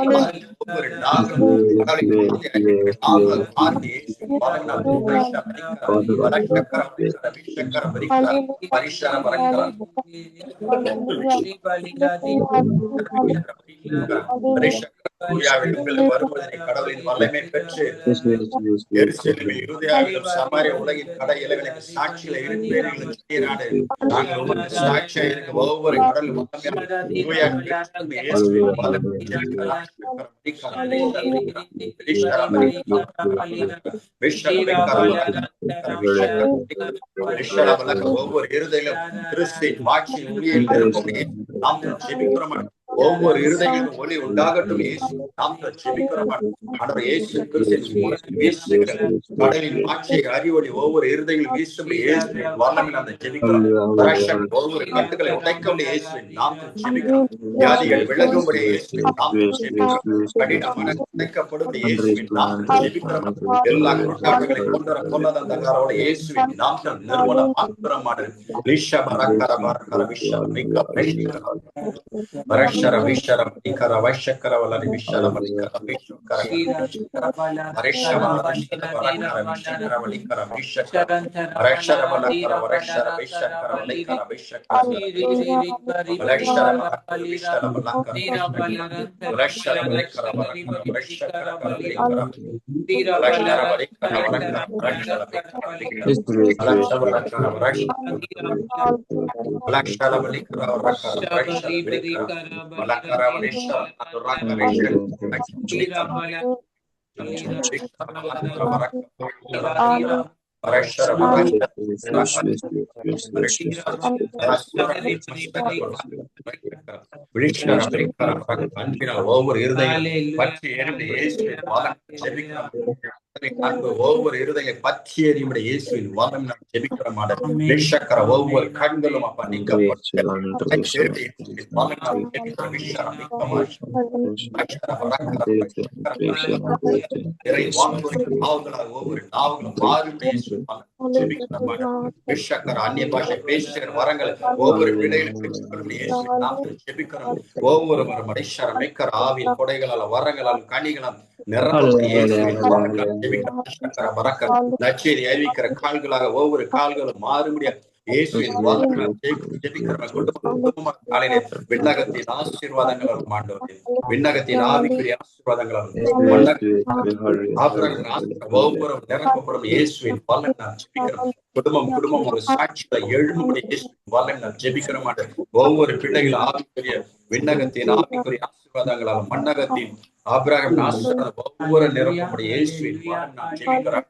ஒவ்வொரு கடவுளின் வல்லமை பெற்று சமாரிய உலகின் கடை இலவனுக்கு சாட்சியில ஒவ்வொரு கடலும் ஒவ்வொரு இருதையிலும் கிறிஸ்துவின் வாட்சியின் ஊழியில் நாம் ஜெபிக்கிறோம். ஒவ்வொரு இருதையிலும் ஒளி உண்டாகட்டும். கடலின் ஆட்சியை அறிவொளி ஒவ்வொரு இருதையிலும் வீசும் வல்லமில் அந்த ஜெபிக்கிறோம். ஒவ்வொரு கட்டுகளை உடைக்கும் இயேசுவின் நாமத்தில் ஜெபிக்கிறோம். வியாதிகள் விலகும்படி இயேசுவின் நாமத்தில் ஜெபிக்கிறோம். கடினமான உடைக்கப்படும் இயேசுவின் நாமத்தில் ஜெபிக்கிறோம். எல்லா குற்றாட்டங்களை கொண்டத அந்த காரோட இயேசுவின் நாமத்தில் நிறுவனம் மாத்திரமான ஒவ்வொரு இருதயம் பற்றி எரிந்த இயேசுவின் வலம் ஜெபிக்கிறோம். ஒவ்வொரு இருதயம் பற்றி எரியும்படி இயேசுவின் வலம் நான் ஜெபிக்கிற மாட்டேன். ஒவ்வொரு கண்களும் அப்பா நீக்கப்பட்டு ஒவ்வொரு நாவுகளும் அந்நிய பாஷை பேசுகிற வரங்கள் ஒவ்வொரு பிள்ளைகளும் ஜெபிக்கிறோம். ஒவ்வொரு மனுஷர ஆவின் கொடைகளால் வரங்களால் கனிகளால் நச்சேரி அறிவிக்கிற கால்களாக ஒவ்வொரு கால்களும் மாறுபடிய இயேசுவின் விண்ணகத்தின் ஆசீர்வாதங்களும் விண்ணகத்தின் ஆவிக்குரிய ஆசீர்வாதங்களும் ஒவ்வொரு நிரப்பப்படும் இயேசுவின் வல்லன் நான் ஜெபிக்கிறோம். குடும்பம் ஒரு சாட்சிகளை எழும்படி இயேசுவின் வல்லன் நான் ஜெபிக்கிற மாட்டேன். ஒவ்வொரு பிள்ளைகள் ஆவிக்குரிய விண்ணகத்தின் ஆவிக்குரிய ஆசீர்வாதங்களால் மண்ணகத்தின் ஆபிரகாம் ஆசீர்வாதம் ஒவ்வொரு நிரப்பப்படும் இயேசுவின் வல்லன் நான் ஜெபிக்கிறோம்.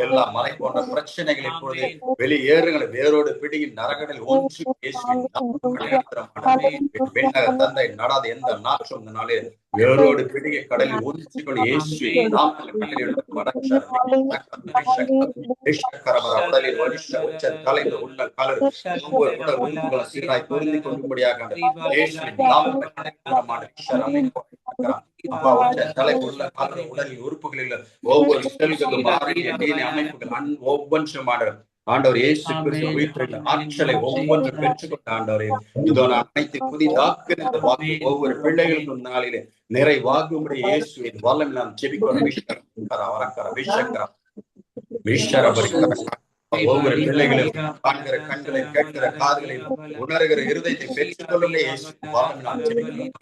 எல்லா மலை போன்ற பிரச்சனைகள் இப்பொழுது வெளியேறுகளை வேரோடு பிடியில் நரகனில் ஒன்று தந்தை நடாத எந்த நாற்றும் இந்த நாளே வேரோடு பிடிய கடலில் ஒன்றுகள் இயேசுவின் நாமத்தில் உடலில் மனுஷ உச்ச தலைந்த உள்ள கலர் ஒவ்வொரு உடல் உறுப்புகளை சீராய் பொருந்தி கொள்ளும்படியாக உடலின் உறுப்புகளில் ஒவ்வொரு செல்களும் அமைப்புகள் ஒவ்வொன்றும் ஆண்டவர் இயேசு கிறிஸ்து உயிர்த்தெழுந்த ஆற்றலை ஒவ்வொன்று பெற்றுக்கொண்ட ஆண்டவரே இதோ நான் அனைத்து புதிதாக்குகிற ஒவ்வொரு பிள்ளைகளுக்கும் நாளிலே நிறைவாகும்படி இயேசுவின் வல்லம் நான் ஜெபிக்கிறோம். ஒவ்வொரு பிள்ளைகளும் காண்கிற கண்களை கேட்கிற காதுகளை உணர்கிற இருதயத்தை பெற்றுக் கொள்ளலே இயேசுவின் வல்லம் நான் ஜெபிக்கிறோம்.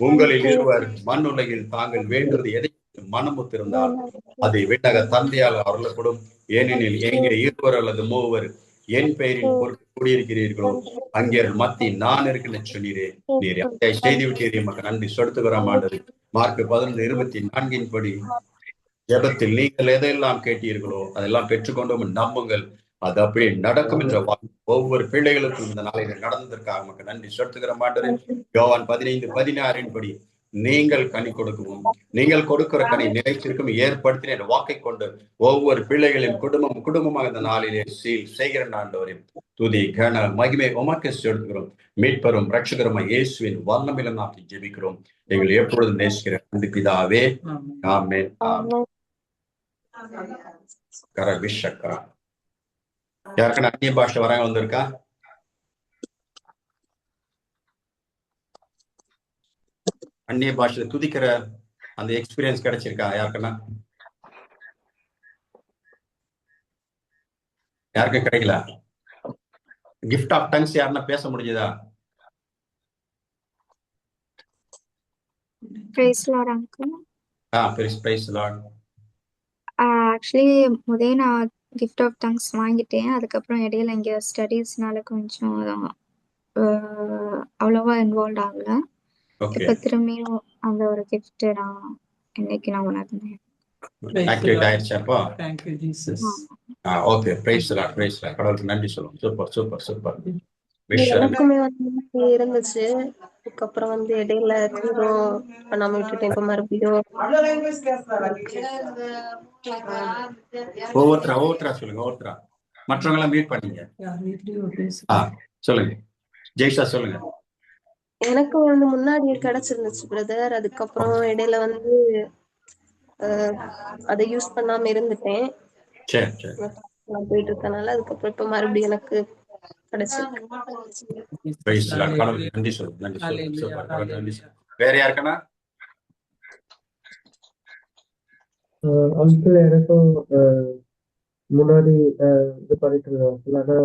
உங்களில் இருவர் மண்ணுலகில் தாங்கள் வேண்டுவது எதை மனமுத்திருந்தால் அதை விண்ணக தந்தையால் அருளப்படும். ஏனெனில் எங்கே இருவர் அல்லது மூவர் என் பெயரின் பொருட்கள் கூடியிருக்கிறீர்களோ அங்கே மத்தி நான் இருக்கின்ற சொன்னீரே. நீர் செய்து விட்டீரே. மக்கள் நன்றி செலுத்துகிறோம் ஆண்டவரே. மார்க் 11:24 படி ஜெபத்தில் நீங்கள் எதையெல்லாம் கேட்டீர்களோ அதெல்லாம் பெற்றுக்கொண்டோம் நம்புங்கள், அது அப்படியே நடக்கும் என்ற ஒவ்வொரு பிள்ளைகளுக்கும் இந்த நாளில் நடந்ததற்காக மக்கள் நன்றி செலுத்துகிற மாட்டேன். யோவான் 15:16 படி நீங்கள் கனி கொடுக்கவும் நீங்கள் கொடுக்கிற கனி நிலைத்திருக்கும் ஏற்படுத்தின வாக்கை கொண்டு ஒவ்வொரு பிள்ளைகளின் குடும்பமாக இந்த நாளிலே செய்கிற ஆண்டவரே துதி கன மகிமை உமக்கு செலுத்துகிறோம். மீட்பரும் ரட்சகருமாய் இயேசுவின் வல்லமையில நாம் ஜெபிக்கிறோம். எங்களை எப்பொழுதும் நேசிக்கிற அன்பு பிதாவே, ஆமென். கரவிஷக்கரா யாருக்கான அந்நிய பாஷை வராங்க வந்திருக்கா? அந்நிய பாஷையில துதிக்கிற அந்த எக்ஸ்பீரியன்ஸ் கிடைச்சிருக்கா யாருக்குன்னா? யாருக்கும் கிடைக்கல? கிஃப்ட் ஆஃப் டங்ஸ் யாருன்னா பேச முடிஞ்சதா? ஆக்சுவலி முதல்ல நான் கிஃப்ட் ஆஃப் டங்ஸ் வாங்கிட்டேன். அதுக்கப்புறம் இடையில இங்க ஸ்டடீஸ்னால கொஞ்சம் அவ்வளவா இன்வால்வ் ஆகல. இப்ப திரும்பியும் அந்த ஒரு கிஃப்ட் நான் இன்னைக்கு நான் உணர்ந்தேன். ஆக்டிவேட் ஆயிருச்சு அப்போ. Thank you Jesus. Okay praise the Lord, praise the Lord. கடவுளுக்கு நன்றி சொல்லுங்க. Super super super. எனக்குமே வந்து இருந்துச்சு. அதுக்கப்புறம் வந்து இடையில கொஞ்சம் பண்ணாம விட்டுட்டேன். இப்ப மறுபடியும் ஒவ்வொருத்தரா சொல்லுங்க. ஒவ்வொருத்தரா மற்றவங்க எல்லாம் மீட் பண்ணீங்க. சொல்லுங்க ஜெய்ஷா சொல்லுங்க. எனக்கு வந்து முன்னாடி கிடைச்சிருந்துச்சு பிரதர். அதுக்கப்புறம் இடையில வந்து அதை யூஸ் பண்ணாம இருந்துட்டேன். போயிட்டு இருக்கனால அதுக்கப்புறம் இப்ப மறுபடியும் எனக்கு கிடைச்சிருக்கு. வேற யாருக்கனா? அங்கிள் எனக்கும் முன்னாடி இது பண்ணிட்டு இருந்தேன். ஆனா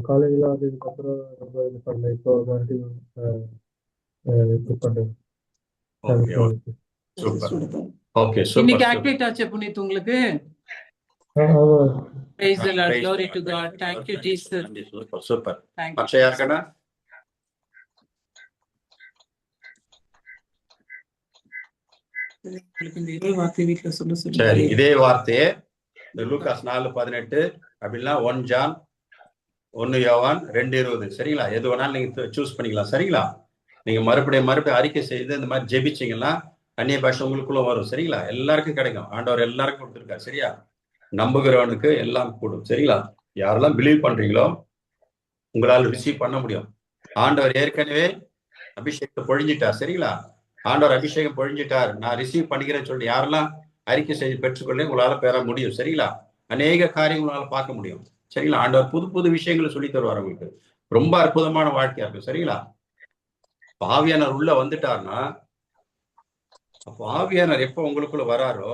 காலேஜ்ல வந்ததுக்கப்புறம் ரொம்ப இது பண்ணேன். இப்போ மறுபடியும் இது பண்றேன். ஓகே, இன்னைக்கு ஆக்டிவேட் ஆச்சு புனித் உங்களுக்கு. ஆமா. Praise the Lord. Glory to God. Thank you, Jesus. Super. Thank you. மற்ற யாருக்கனா? உங்களுக்கு இந்த இதே வார்த்தை வீட்டுல சொல்ல சரி, சொல்லி. இதே வார்த்தையே இந்த லூகாஸ் 4:18 அப்படின்னா 1 ஜான் 1 யோவான் 2:20 சரிங்களா? எது வேணாலும் நீங்க சூஸ் பண்ணிக்கலாம் சரிங்களா? நீங்க மறுபடியும் அறிக்கை செய்து இந்த மாதிரி ஜெபிச்சீங்கன்னா அந்நிய பாஷை உங்களுக்குள்ள வரும் சரிங்களா? எல்லாருக்கும் கிடைக்கும். ஆண்டவர் எல்லாருக்கும் கொடுத்துருக்காரு சரியா? நம்புகிறவனுக்கு எல்லாம் கூடும் சரிங்களா? யாரெல்லாம் பிலீவ் பண்றீங்களோ உங்களால ரிசீவ் பண்ண முடியும். ஆண்டவர் ஏற்கனவே அபிஷேகத்தை பொழிஞ்சிட்டார் சரிங்களா? ஆண்டவர் அபிஷேகம் பொழிஞ்சிட்டார், நான் ரிசீவ் பண்ணிக்கிறேன்னு சொல்லிட்டு யாரெல்லாம் அறிக்கை செய்து பெற்றுக்கொள்ள உங்களால பெற முடியும் சரிங்களா? அநேக காரியங்களால பார்க்க முடியும் சரிங்களா? ஆண்டவர் புது புது விஷயங்களை சொல்லி தருவார் உங்களுக்கு. ரொம்ப அற்புதமான வாழ்க்கையா இருக்கும் சரிங்களா? ஆவியானவர் உள்ள வந்துட்டார்னா, அப்போ ஆவியானவர் எப்போ உங்களுக்குள்ள வராரோ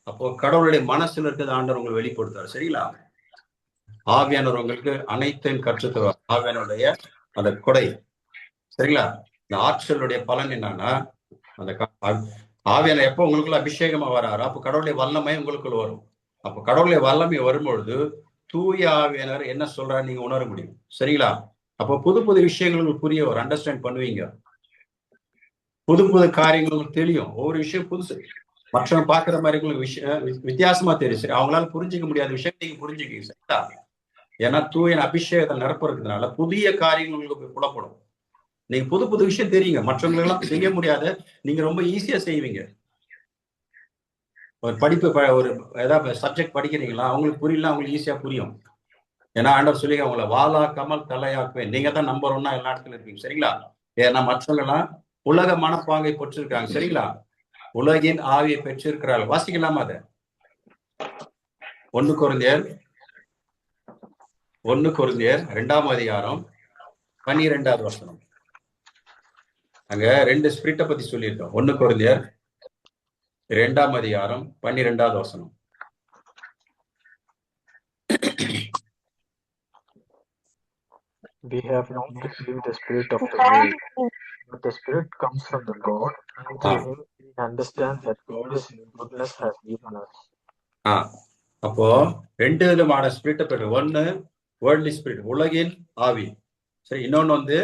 அப்போ கடவுளுடைய மனசுல இருக்கிறது ஆண்டவர் உங்களுக்கு வெளிப்படுத்தார் சரிங்களா? ஆவியானவர் உங்களுக்கு அனைத்தையும் கற்றுத் தருவார். ஆவியானுடைய அந்த கொடை சரிங்களா? இந்த ஆற்றலுடைய பலன் என்னன்னா, அந்த ஆவியான எப்போ உங்களுக்குள்ள அபிஷேகமா வராரு அப்போ கடவுளுடைய வல்லமை உங்களுக்குள்ள வரும். அப்போ கடவுளுடைய வல்லமை வரும்பொழுது தூய ஆவியானவர் என்ன சொல்றாரு நீங்க உணர முடியும் சரிங்களா? அப்போ புது புது விஷயங்கள் உங்களுக்கு புரிய வரும், அண்டர்ஸ்டாண்ட் பண்ணுவீங்க. புது புது காரியங்கள் உங்களுக்கு தெரியும். ஒவ்வொரு விஷயம் புதுசு, மற்றவங்க பாக்குற மாதிரி உங்களுக்கு விஷயம் வித்தியாசமா தெரியும் சரி. அவங்களால புரிஞ்சிக்க முடியாத விஷயம் நீங்க புரிஞ்சுக்கீங்க சரிங்களா? ஏன்னா தூய அபிஷேகத்தை நிரப்புறதுனால புதிய காரியங்கள் உங்களுக்கு புலப்படும். நீங்க புது புது விஷயம் தெரியுங்க, மற்றவங்க எல்லாம் செய்ய முடியாத நீங்க ரொம்ப ஈஸியா செய்வீங்க. ஒரு படிப்பு ஒரு ஏதாவது சப்ஜெக்ட் படிக்கிறீங்களா, அவங்களுக்கு புரியல, அவங்களுக்கு ஈஸியா புரியும். ஏன்னா ஆண்டவர் சொல்லி அவங்கள வாலாக்காமல் தலையாக்குவேன். நீங்க தான் நம்பர் 1 எல்லா இடத்துல இருப்பீங்க சரிங்களா? ஏன்னா மற்றவங்க எல்லாம் உலக மனப்பாங்கை பெற்றிருக்காங்க சரிங்களா? உலகின் ஆவியை பெற்றிருக்கிறார்கள். வாசிக்கலாமா அதை? 1 கொரிந்தியர் 2ஆம் அதிகாரம் 12வது வசனம். அங்க 2 ஸ்பிரிட்டை பத்தி சொல்லியிருக்கோம். 1 கொரிந்தியர் 2ஆம் அதிகாரம் 12வது வசனம். We have not received the spirit of the world, but the spirit comes from the God, and through him we understand that God is in goodness has given us. அப்போ 2 விதமான ஸ்பிரிட்டை பெற்று, 1 வேர்ல்ட்லி ஸ்பிரிட் உலகின் ஆவி சரி, இன்னொன்னு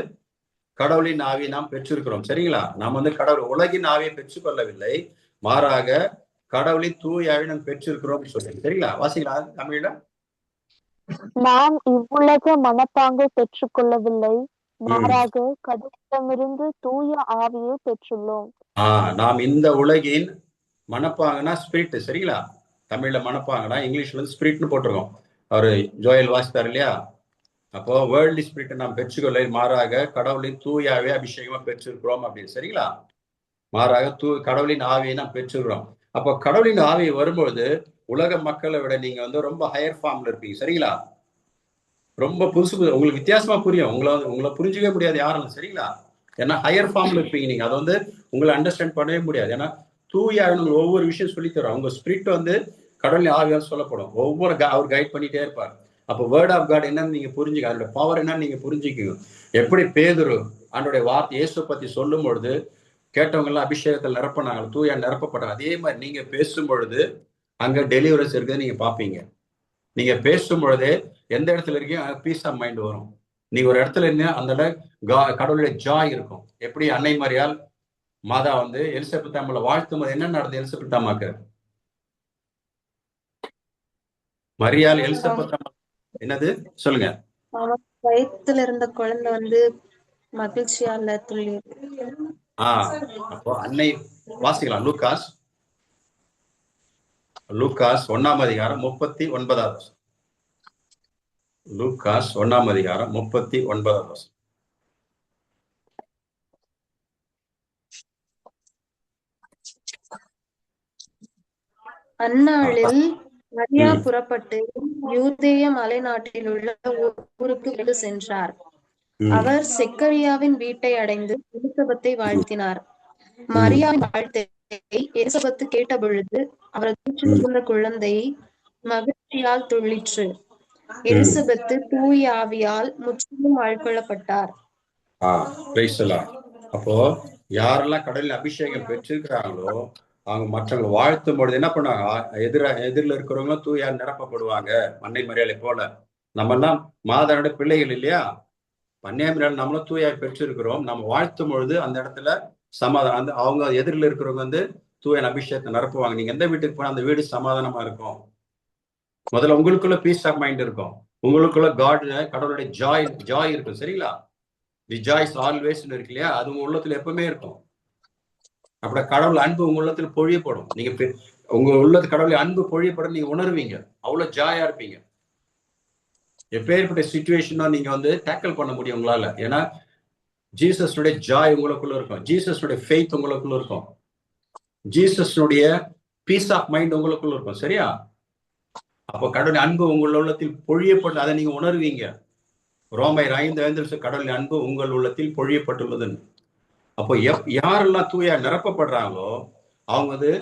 கடவுளின் ஆவியை நாம் பெற்றிருக்கிறோம் சரிங்களா? நாம் கடவுள் உலகின் ஆவியை பெற்றுக்கொள்ளவில்லை, மாறாக கடவுளின் தூய ஆவியை நாம் பெற்றிருக்கிறோம் சொல்றேன் சரிங்களா? வாசிக்கலாம் தமிழ்ல. நாம் இவ்வுலக மனப்பாங்கை பெற்றுக்கொள்ளவில்லை, மாறாக கடவுளிடமிருந்து தூய ஆவியை பெற்றுள்ளோம். நாம் இந்த உலகின் மனப்பாங்கன்னா ஸ்பிரிட் சரிங்களா? தமிழ்ல மனப்பாங்கன்னா இங்கிலீஷ்ல ஸ்பிரிட்னு போட்டிருக்கோம். அவரு ஜோயல் வாசித்தார் இல்லையா? அப்போ வேர்ல்டு ஸ்பிரிட் நாம் பெற்றுக்கொள்ள, மாறாக கடவுளின் தூய ஆவியை அபிஷேகமா பெற்றிருக்கிறோம் அப்படின்னு சரிங்களா? மாறாக கடவுளின் ஆவியை நாம் பெற்றுக்கிறோம். அப்போ கடவுளின் ஆவியை வரும்பொழுது உலக மக்களை விட நீங்க ரொம்ப ஹையர் ஃபார்ம்ல இருப்பீங்க சரிங்களா? ரொம்ப புதுசு உங்களுக்கு வித்தியாசமா புரியும். உங்களை புரிஞ்சுக்கவே முடியாது யாரும் சரிங்களா? ஏன்னா ஹையர் ஃபார்ம்ல இருப்பீங்க நீங்க. அதை உங்களை அண்டர்ஸ்டாண்ட் பண்ணவே முடியாது. ஏன்னா தூய ஆவி ஒவ்வொரு விஷயம் சொல்லி தரும். உங்க ஸ்பிரிட் கடவுளின் ஆவியால் சொல்லப்படும். அவர் கைட் பண்ணிட்டே இருப்பார். அப்போ வேர்ட் ஆஃப் காட் என்னன்னு நீங்க புரிஞ்சுக்க, அதோட பவர் என்னன்னு நீங்க புரிஞ்சுக்கணும். எப்படி பேதுரு ஆண்டோடைய வார்த்தை இயேசு பத்தி சொல்லும் பொழுது கேட்டவங்க எல்லாம் அபிஷேகத்தில் நிரப்பினாங்க, தூயா நிரப்பப்பட்டாங்க. அதே மாதிரி நீங்க பேசும் பொழுது அங்க டெலிவரன்ஸ் இருக்குது நீங்க பாப்பீங்க. நீங்க பேசும் பொழுதே எந்த இடத்துல இருக்கீங்க பீஸ் ஆஃப் மைண்ட் வரும். நீங்க ஒரு இடத்துல இருந்து அந்த கடவுளுடைய ஜாய் இருக்கும். எப்படி அன்னை மரியாள் மாதா எலிசபெத் அம்மாவை வாழ்த்தும் போது என்ன நடந்தது? எலிசபெத் அம்மாக்கு மரியாள் எலிசபெத் அம்மா என்னது சொல்லுங்க? வயித்துல இருந்த குழந்தை மகிழ்ச்சியால துள்ளி. அப்போ அன்னை வாசிக்கலாம். லூகாஸ் 1ஆம் அதிகாரம் 39வது. லூகாஸ் 1ஆம் அதிகாரம் 39வது. அந்நாளில் மரியா புறப்பட்டு யூதேய மலைநாட்டில் உள்ள ஊருக்கு சென்றார். அவர் செக்கரியாவின் வீட்டை அடைந்து எலிசபெத்தை வாழ்த்தினார். மரியாவின் வாழ்த்து எலிசபெத்து கேட்ட பொழுது அவரது வயிற்றில் இருந்த குழந்தை மகிழ்ச்சியால் துள்ளிற்று. எலிசபெத்து தூய ஆவியால் முற்றிலும் ஆட்கொள்ளப்பட்டார். அப்போ யாரெல்லாம் கடலில் அபிஷேகம் பெற்றிருக்கிறாங்களோ அவங்க மற்றவங்க வாழ்த்தும் பொழுது என்ன பண்ணாங்க, எதிரில் இருக்கிறவங்களும் தூயா நிரப்பப்படுவாங்க. மண்ணை மரியாதை போல நம்ம எல்லாம் மாதாவோட பிள்ளைகள் இல்லையா, மண்ணை மரியாதை நம்மளும் தூயா பெற்றிருக்கிறோம். நம்ம வாழ்த்தும் பொழுது அந்த இடத்துல சமாதானம், அவங்க எதிரில் இருக்கிறவங்க வந்து தூயன் அபிஷேகத்தை நிரப்புவாங்க. நீங்க எந்த வீட்டுக்கு போனா அந்த வீடு சமாதானமா இருக்கும். முதல்ல உங்களுக்குள்ள பீஸ் ஆஃப் மைண்ட் இருக்கும், உங்களுக்குள்ள கடவுளுடைய ஜாய் இருக்கும். சரிங்களா, ரிஜாய்ஸ் ஆல்வேஸ் இருக்கு இல்லையா, அது உங்க உள்ளத்துல எப்பவுமே இருக்கும். அப்படி கடவுள் அன்பு உங்க உள்ளத்துல பொழியப்படும். நீங்க உங்க உள்ளது கடவுளை அன்பு பொழியப்படும், நீங்க உணர்வீங்க, அவ்வளவு ஜாயா இருப்பீங்க. எப்பேற்பட்ட சிச்சுவேஷனும் நீங்க வந்து டேக்கிள் பண்ண முடியும் உங்களால. ஏன்னா ஜீசஸுடைய ஜாய் உங்களுக்குள்ள இருக்கும், ஜீசஸுடைய ஃபெய்த் உங்களுக்குள்ள இருக்கும், ஜீசஸுடைய பீஸ் ஆஃப் மைண்ட் உங்களுக்குள்ள இருக்கும். சரியா, அப்போ கடவுளின் அன்பு உங்கள் உள்ளத்தில் பொழியப்பட்டு அதை நீங்க உணர்வீங்க. ரோமையர் 5:5 கடவுளின் அன்பு உங்கள் உள்ளத்தில் பொழியப்பட்டுள்ளதுன்னு. அப்போ யாரெல்லாம் தூயா நிரப்பப்படுறாங்களோ அவங்க வந்து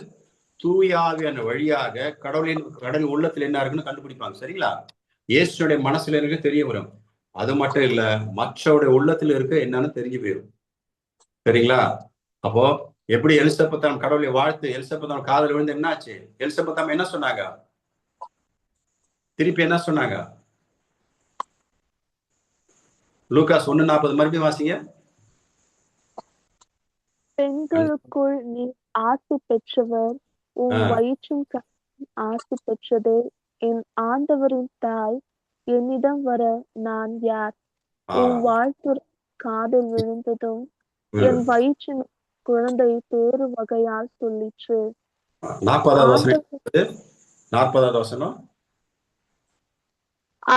தூயாவியான வழியாக கடவுள் உள்ளத்துல என்ன இருக்குன்னு கண்டுபிடிப்பாங்க. சரிங்களா, இயேசுடைய மனசுல இருக்கு தெரிய வரும். அது மட்டும் இல்ல, மற்றவருடைய உள்ளத்துல இருக்க என்னன்னு தெரிஞ்சு போயிடும். சரிங்களா, அப்போ எப்படி எலிசபெத்தாம் கடவுளை வாழ்த்து எலிசபெத்தாம் காதல் விழுந்து என்னாச்சு, எலிசபெத்தாம் என்ன சொன்னாங்க, திருப்பி என்ன சொன்னாங்க? லூகாஸ் 1:40 மறுபடியும் வாசிங்க. பெண்களுக்குள் நீ ஆசி பெற்றவர், உன் வயிற்றின் ஆசி பெற்றதே. என் ஆண்டவரின் தாய், என்னிடம் வர நான் யார்? உன் வாழ்த்துறை காதில் விழுந்ததும் என் வயிற்றின் குழந்தை பேரு வகையால் சொல்லிற்று. 40வது வசனம்.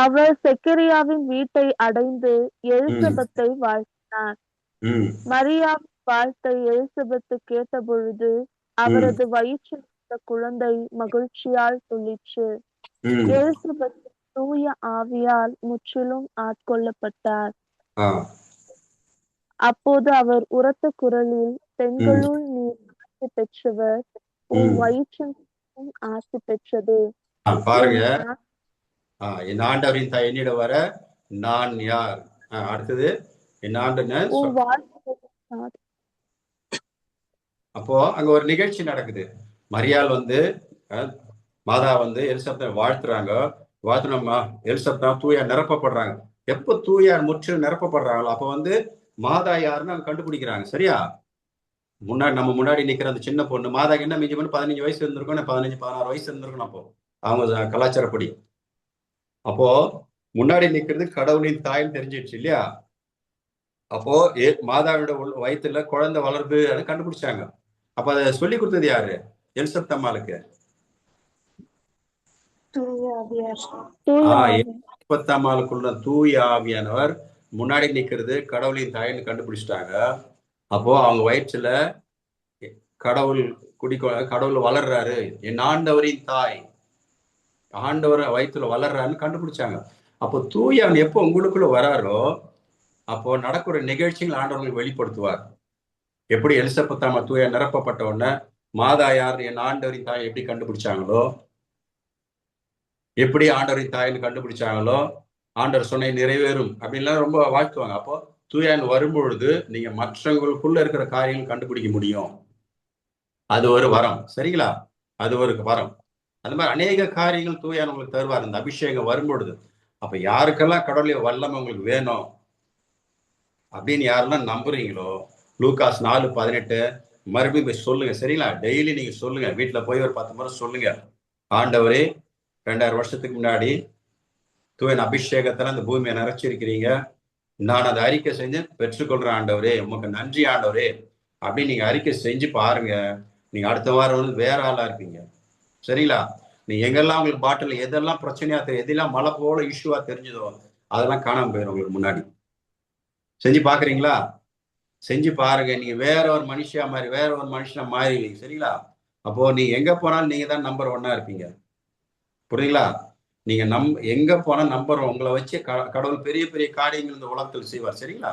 அவர் செக்கரியாவின் வீட்டை அடைந்து எலிசபெத்தை வாழ்த்தினார். மரியாவின் வாழ்த்தை எலிசபெத்து கேட்ட பொழுது அவரது வயிற்றில் இருந்த குழந்தை மகிழ்ச்சியால் துள்ளிற்று. எலிசபெத் தூய ஆவியால் முற்றிலும் ஆட்கொள்ளப்பட்டார். அப்போது அவர் உரத்த குரலில், பெண்களுள் நீ ஆசி பெற்றவர், உன் வயிற்றின் ஆசி பெற்றது. பாருங்க, என் ஆண்டவரின் தாய் என்னிடம் வர நான் யார்? அடுத்தது என் ஆண்டவர். அப்போ அங்க ஒரு நிகழ்ச்சி நடக்குது. மரியாள் வந்து மாதா வந்து எலிசபெத்தை வாழ்த்துறாங்க. வாழ்த்துனோம்மா எலிசபெத்தா தூயா நிரப்பப்படுறாங்க. எப்ப தூயா முற்றிலும் நிரப்பப்படுறாங்களோ அப்ப வந்து மாதா யாருன்னு அவங்க கண்டுபிடிக்கிறாங்க. சரியா, நம்ம முன்னாடி நிக்கிற அந்த சின்ன பொண்ணு மாதாக்கு என்ன மிஞ்சி பண்ணி 15 வயசு இருந்திருக்கும், 15-16 வயசு இருந்திருக்கும். அப்போ அவங்க கலாச்சாரப்படி அப்போ முன்னாடி நிக்கிறது கடவுளின் தாயும் தெரிஞ்சிடுச்சு இல்லையா. அப்போ மாதாவோட வயிற்றுல குழந்தை வளர்ப்பு அதை கண்டுபிடிச்சாங்க. அப்ப அதை சொல்லி கொடுத்தது யாரு? எலிசபெத் அம்மாளுக்கு. எலிசபெத் அம்மாளுக்குள்ள தூய ஆவியானவர் முன்னாடி நிக்கிறது கடவுளின் தாயின்னு கண்டுபிடிச்சிட்டாங்க. அப்போ அவங்க வயிற்றுல கடவுள் வளர்றாரு, என் ஆண்டவரின் தாய், ஆண்டவர் வயிற்றுல வளர்றாருன்னு கண்டுபிடிச்சாங்க. அப்போ தூயவன் எப்போ உங்களுக்குள்ள வராரோ அப்போ நடக்கிற நிகழ்ச்சிகள் ஆண்டவர்கள் வெளிப்படுத்துவார். எப்படி எலிசபெத்தாம தூய நிரப்பப்பட்ட உடனே மாதா யார், என் ஆண்டவரின் தாய் எப்படி கண்டுபிடிச்சாங்களோ, எப்படி ஆண்டவரின் தாயின்னு கண்டுபிடிச்சாங்களோ, ஆண்டவர் சொன்ன நிறைவேறும் அப்படின்லாம் ரொம்ப வாழ்த்துவாங்க. அப்போ தூயான் வரும்பொழுது நீங்க மற்றவங்களுக்குள்ள இருக்கிற காரியங்கள் கண்டுபிடிக்க முடியும். அது ஒரு வரம். சரிங்களா, அது ஒரு வரம். அந்த மாதிரி அநேக காரியங்கள் தூயான் உங்களுக்கு தருவார் இந்த அபிஷேகம் வரும்பொழுது. அப்ப யாருக்கெல்லாம் கடவுளுடைய வல்லமை உங்களுக்கு வேணும் அப்படின்னு யாரெல்லாம் நம்புறீங்களோ, லூகாஸ் 4:18 மறுபடியும் போய் சொல்லுங்க. சரிங்களா, டெய்லி நீங்க சொல்லுங்க, வீட்டுல போய் ஒரு 10 முறை சொல்லுங்க. ஆண்டவரே, 2000 வருஷத்துக்கு முன்னாடி தூயன் அபிஷேகத்துல அந்த பூமியை நிறைச்சிருக்கிறீங்க, நான் அதை அறிக்கை செஞ்சு பெற்றுக்கொள்றேன் ஆண்டவரே, உமக்கு நன்றி ஆண்டவரே அப்படின்னு நீங்க அறிக்கை செஞ்சு பாருங்க. நீங்க அடுத்த வாரம் வந்து வேற ஆளா இருப்பீங்க. சரிங்களா, நீங்க எங்கெல்லாம் உங்களுக்கு பாட்டில் எதெல்லாம் பிரச்சனையா தெரியும், எதெல்லாம் மழை போல இஷ்யூவா தெரிஞ்சதோ அதெல்லாம் காணாம போயிடும் உங்களுக்கு முன்னாடி. செஞ்சு பாக்குறீங்களா? செஞ்சு பாருங்க. நீங்க வேற ஒரு மனுஷனா மாறிடுவீங்க. சரிங்களா, அப்போ நீங்க எங்க போனாலும் நீங்க தான் நம்பர் 1 இருப்பீங்க. புரியுதுங்களா, நீங்க எங்க போனா நம்பர் 1. உங்களை வச்சு கடவுள் பெரிய பெரிய காரியங்கள் இந்த உலகத்தில் செய்வார். சரிங்களா,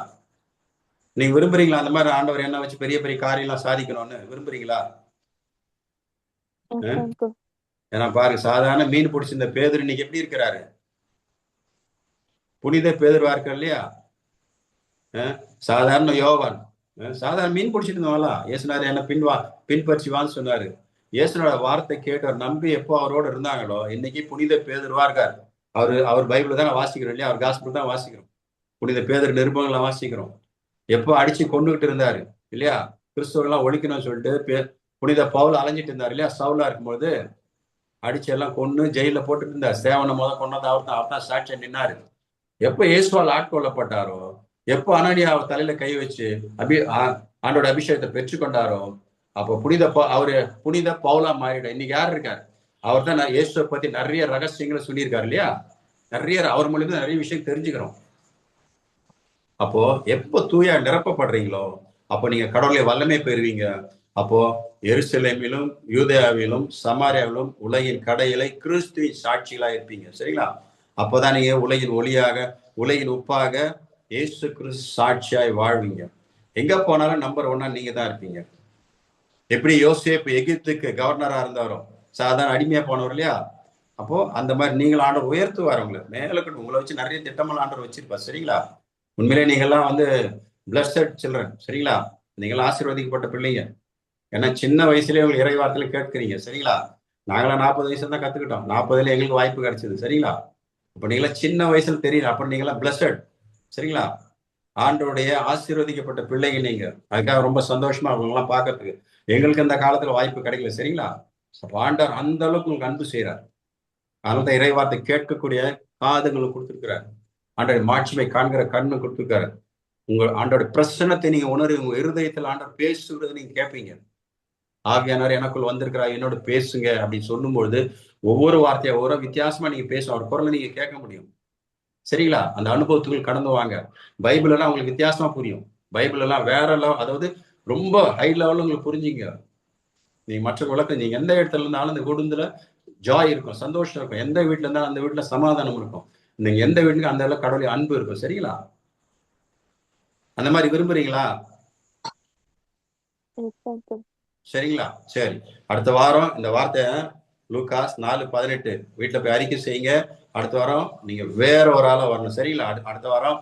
நீங்க விரும்புறீங்களா அந்த மாதிரி ஆண்டவர் என்ன வச்சு பெரிய பெரிய காரியம்லாம் சாதிக்கணும்னு விரும்புறீங்களா? Yes uncle. ஏன்னா பாருங்க, சாதாரண மீன் பிடிச்சிருந்த பேதுரு இன்னைக்கு எப்படி இருக்கிறாரு? புனித பேதுருவா இருக்கார் இல்லையா? சாதாரண யோவான் சாதாரண மீன் பிடிச்சிட்டு இருந்தவங்களா இயேசுனாரு என்ன பின்பற்றிவான்னு சொன்னாரு. இயேசுனோட வார்த்தை கேட்டவர் நம்பி எப்போ அவரோட இருந்தாங்களோ இன்னைக்கு புனித பேதுருவா இருக்காரு. அவர் பைபிள் தான் வாசிக்கிறோம் இல்லையா? அவர் காஸ்பிள் தான் வாசிக்கிறோம். புனித பேதுரு நிருபங்களை வாசிக்கிறோம். எப்போ அடிச்சு கொண்டுகிட்டு இருந்தாரு இல்லையா? கிறிஸ்துவெல்லாம் ஒழிக்கணும்னு சொல்லிட்டு புனித பவுல் அலைஞ்சிட்டு இருந்தார் இல்லையா? சவுலா இருக்கும்போது அடிச்சு எல்லாம் கொண்டு ஜெயில போட்டுட்டு இருந்தார். சேவனை கொண்டது அவர் தான் சாட்சியம் நின்னாரு. எப்போ இயேசுவால் ஆட்கொள்ளப்பட்டாரோ, எப்போ அனனியா அவர் தலையில கை வச்சு ஆண்டோட அபிஷேகத்தை பெற்றுக்கொண்டாரோ, அப்போ அவரு புனித பவுலா மாறிட. இன்னைக்கு யார் இருக்காரு? அவர் தான் இயேசுவை பத்தி நிறைய ரகசியங்களை சொல்லியிருக்காரு இல்லையா? அவர் மூலியமா நிறைய விஷயம் தெரிஞ்சுக்கிறோம். அப்போ எப்போ தூயா நிரப்பப்படுறீங்களோ அப்போ நீங்க கடவுளை வல்லமை பெறுவீங்க. அப்போ எருசலேமிலும் யூதேயாவிலும் சமாரியாவிலும் உலகின் கடையிலை கிறிஸ்துவின் சாட்சிகளா இருப்பீங்க. சரிங்களா? அப்போதான் நீங்க உலகின் ஒளியாக, உலகின் உப்பாக, இயேசு கிறிஸ்து சாட்சியாய் வாழ்வீங்க. எங்க போனாலும் நம்பர் 1 நீங்க தான் இருப்பீங்க. எப்படி யோசேப்பு எகிப்துக்கு கவர்னரா இருந்தாரோ, சாதாரண அடிமையா போனவர் இல்லையா? அப்போ அந்த மாதிரி நீங்கள் ஆண்டவர் உயர்த்துவார். உங்களை வச்சு நிறைய திட்டமெல்லாம் ஆண்டவர் வச்சிருப்பார். சரிங்களா? உண்மையிலே நீங்கள்லாம் பிளஸ்ட் சில்ட்ரன். சரிங்களா? நீங்களாம் ஆசீர்வதிக்கப்பட்ட பிள்ளைங்க. ஏன்னா சின்ன வயசுலயே உங்களுக்கு இறை வார்த்தையில கேட்குறீங்க. சரிங்களா? நாங்களாம் 40 வயசுல தான் கத்துக்கிட்டோம். 40ல எங்களுக்கு வாய்ப்பு கிடைச்சது. சரிங்களா? அப்ப நீங்களாம் சின்ன வயசுல தெரியல, அப்புறம் நீங்களாம் பிளஸ்ட். சரிங்களா? ஆண்டோடைய ஆசீர்வதிக்கப்பட்ட பிள்ளைங்க நீங்க. அதுக்காக ரொம்ப சந்தோஷமா அவங்கெல்லாம் பார்க்கறதுக்கு. எங்களுக்கு அந்த காலத்துல வாய்ப்பு கிடைக்கல. சரிங்களா? அப்ப ஆண்டவர் அந்த அளவுக்கு உங்களுக்கு அன்பு செய்யறாரு. அதனால தான் இறை வார்த்தை கேட்கக்கூடிய காதுங்களுக்கு கொடுத்துருக்கிறாரு. ஆண்டோட மாட்சிமை காண்கிற கண்ணு கொடுத்துருக்காரு. உங்க ஆண்டோட பிரசன்னத்தை நீங்க உணர்வு, உங்க இருதயத்தில் ஆண்டவர் பேசுகிறது நீங்க கேட்பீங்க. ஆவியானவர் எனக்குள் வந்திருக்கிறா, என்னோட பேசுங்க அப்படின்னு சொல்லும்பொழுது ஒவ்வொரு வார்த்தையா ஒவ்வொரு வித்தியாசமா நீங்க பேசும். அவர் குரலை நீங்க கேட்க முடியும். சரிங்களா? அந்த அனுபவத்துக்குள் கடந்து வாங்க. பைபிள் எல்லாம் உங்களுக்கு வித்தியாசமா புரியும். பைபிள் எல்லாம் வேற லெவல், அதாவது ரொம்ப ஹை லெவல்ல உங்களுக்கு புரிஞ்சுங்க. நீங்க மற்ற உலகத்துல நீங்க எந்த இடத்துல இருந்தாலும் அந்த குடும்பத்துல ஜாய் இருக்கும், சந்தோஷம் இருக்கும். எந்த வீட்டுல இருந்தாலும் அந்த வீட்டுல சமாதானம் இருக்கும். நீங்க எந்த வீட்டுக்கு அந்த இடத்துல கடவுளை அன்பு இருக்கும். சரிங்களா? அந்த மாதிரி விரும்புறீங்களா? சரிங்களா? சரி, அடுத்த வாரம் இந்த வார்த்தை லூகாஸ் 4:18 வீட்டுல போய் அறிக்கை செய்யுங்க. அடுத்த வாரம் நீங்க வேற ஒரு ஆளா வரணும். சரிங்களா? அடுத்த வாரம்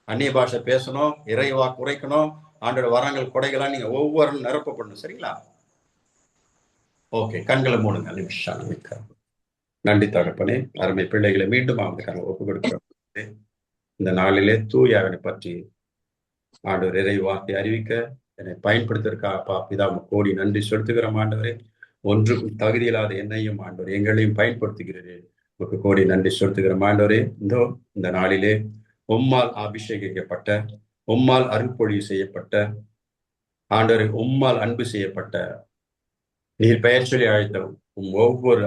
அந்நிய பாஷை பேசணும், இறைவா குறைக்கணும், ஆண்டோட வரங்கள் கொடைகளா நீங்க ஒவ்வொரு நிரப்பப்படணும். சரிங்களா? ஓகே, கண்களை மூடுங்க நிமிஷம். நன்றி தகப்பனே. அருமை பிள்ளைகளை மீண்டும் அவனுக்கான ஒப்பு கொடுக்கிறோம். இந்த நாளிலே தூயாவினை பற்றி ஆண்டவர் இறை வார்த்தை அறிவிக்க என்னை பயன்படுத்திருக்கா பிதா கோடி நன்றி செலுத்துகிறோம். ஆண்டவரே, ஒன்றுக்கும் தகுதியில்லாத என்னையும் ஆண்டவர் எங்களையும் பயன்படுத்துகிறேன். உங்களுக்கு கோடி நன்றி செலுத்துகிறோம். ஆண்டவரே, இந்த நாளிலே உம்மால் அபிஷேகிக்கப்பட்ட, உம்மால் அருள்பொழிவு செய்யப்பட்ட, ஆண்டவரை உம்மால் அன்பு செய்யப்பட்ட, நீர் பெயர் சொல்லி அழைத்த ஒவ்வொரு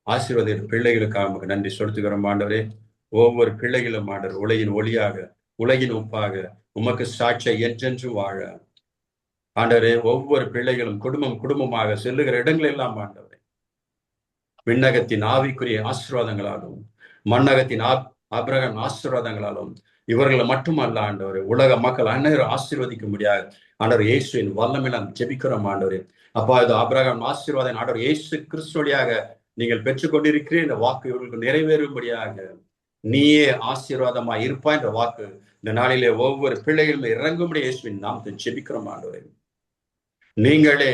ஆசீர்வாத பிள்ளைகளுக்காக நன்றி செலுத்துகிறோம். ஆண்டவரே, ஒவ்வொரு பிள்ளைகளும் ஆண்டவர் உலகின் ஒளியாக, உலகின் உப்பாக, உமக்கு சாட்சியை என்றென்றும் வாழ ஆண்டவரே, ஒவ்வொரு பிள்ளைகளும் குடும்பமாக செல்லுகிற இடங்கள் எல்லாம் ஆண்டவரே விண்ணகத்தின் ஆவிக்குரிய ஆசீர்வாதங்களாலும் மண்ணகத்தின் ஆபிரகாம் ஆசீர்வாதங்களாலும் இவர்களை மட்டுமல்ல ஆண்டவரே, உலக மக்கள் அனைவரும் ஆசீர்வதிக்க முடியாது. ஆண்டவர் இயேசுவின் வல்லமையில ஜெபிக்கிறோம். ஆண்டவரே, அப்பா, இது ஆபிரகாம் ஆசீர்வாதம் ஆண்டவர் இயேசு கிறிஸ்துவழியாக நீங்கள் பெற்றுக்கொண்டிருக்கிறேன். இந்த வாக்கு இவர்களுக்கு நிறைவேறும்படியாக நீயே ஆசீர்வாதமாய் இருப்பாய் என்ற வாக்கு இந்த நாளிலே ஒவ்வொரு பிள்ளைகளும் இறங்கும்படி இயேசுவின் நாமத்தை ஜெபிக்கிறோம். ஆண்டவரே, நீங்களே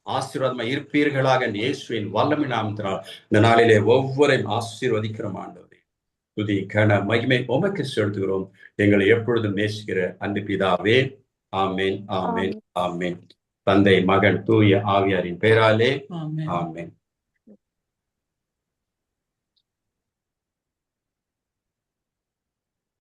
ஆசீர்வாதமாய் இருப்பீர்களாக இயேசுவின் வல்லமை நாமத்தினால் இந்த நாளிலே ஒவ்வொருவரையும் ஆசீர்வதிக்கிறோம். ஆண்டவரே, துதி கன மகிமை உமக்கு செலுத்துகிறோம். எங்களை எப்பொழுதும் நேசிக்கிற அன்பு பிதாவே, ஆமேன், ஆமேன், ஆமேன். தந்தை, மகன், தூய ஆவியாரின் பெயராலே ஆமேன்.